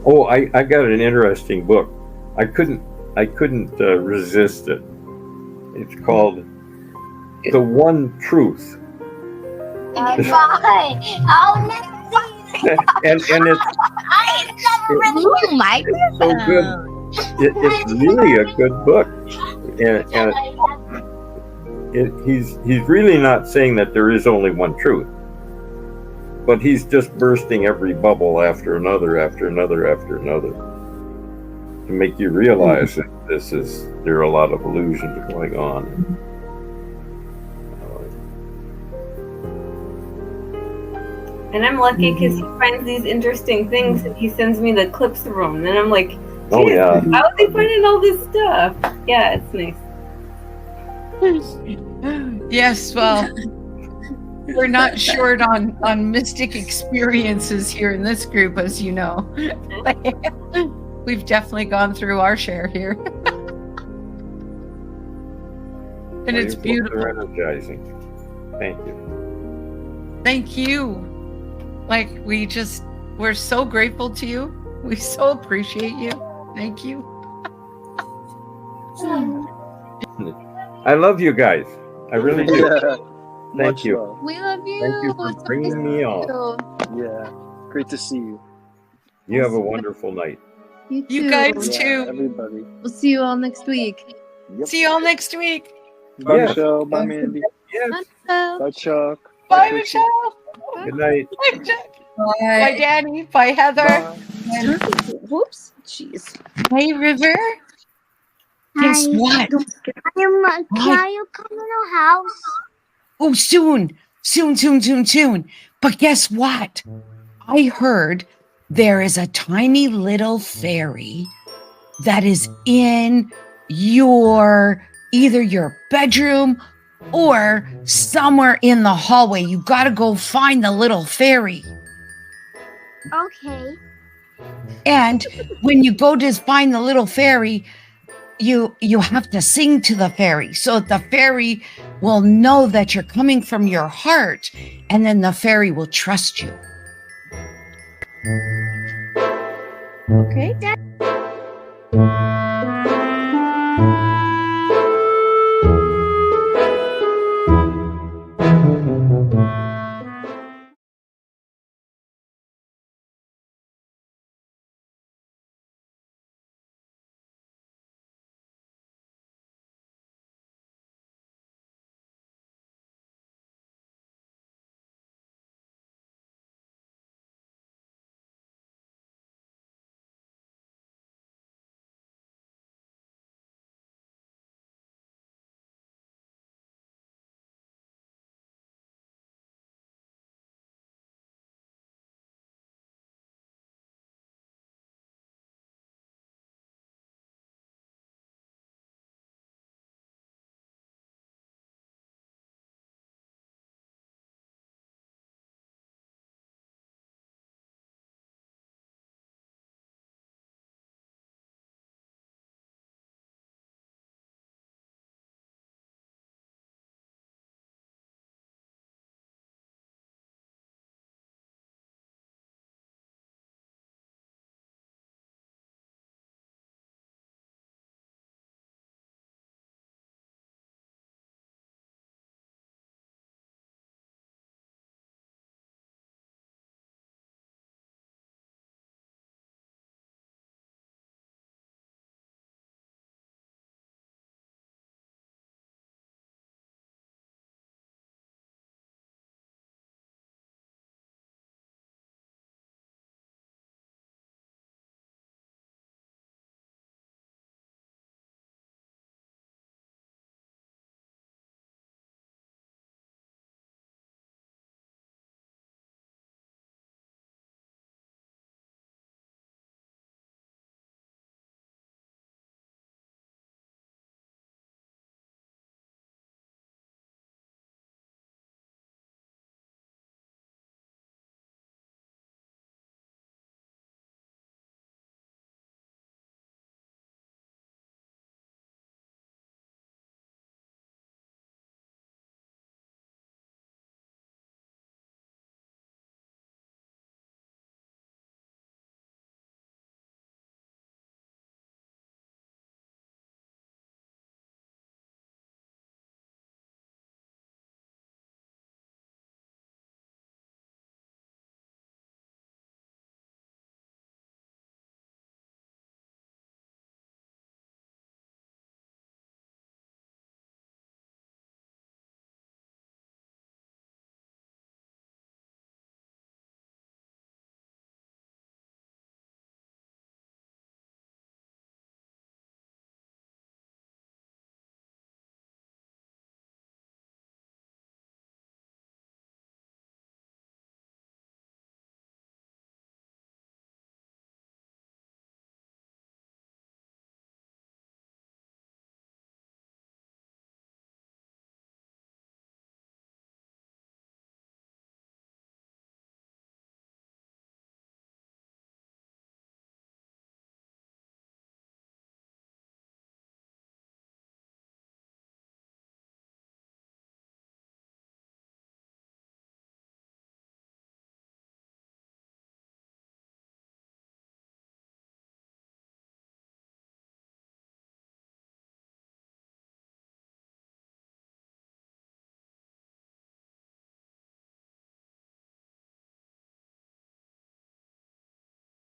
Oh, I got an interesting book. I couldn't resist it. It's called The One Truth. And it's so good. It's really a good book, and he's really not saying that there is only one truth, but he's just bursting every bubble after another to make you realize that there are a lot of illusions going on. And I'm lucky because he finds these interesting things and he sends me the clips of them. And I'm like, oh yeah, how are they finding all this stuff? Yeah, it's nice. Yes, well, we're not short on mystic experiences here in this group, as you know. We've definitely gone through our share here. And it's beautiful. They're energizing. Thank you. Thank you. Like, we're so grateful to you. We so appreciate you. Thank you. I love you guys. I really do. Yeah. Thank you. Love. We love you. Thank you for bringing me on. Yeah. Great to see you. You have a wonderful night. You You guys Yeah, too. everybody. We'll see you all next week. Yep. See you all next week. Bye, Yes. Michelle. Bye, Mandy. Yes. Bye, Chuck. Bye, Michelle. Good night. Bye, Jack. Bye, Danny. Bye, Heather. Bye. Whoops. Jeez. Hey, River. Guess what? Can you come to the house? Oh, soon. But guess what? I heard there is a tiny little fairy that is in either your bedroom or somewhere in the hallway. You got to go find the little fairy. Okay. And when you go to find the little fairy, you have to sing to the fairy so that the fairy will know that you're coming from your heart, and then the fairy will trust you. Okay.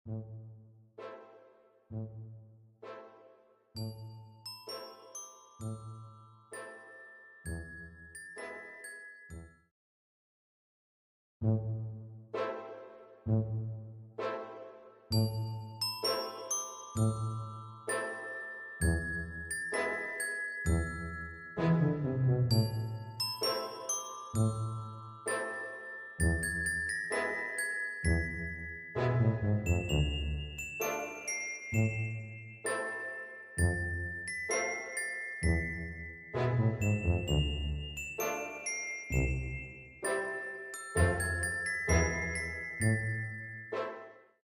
Thank you.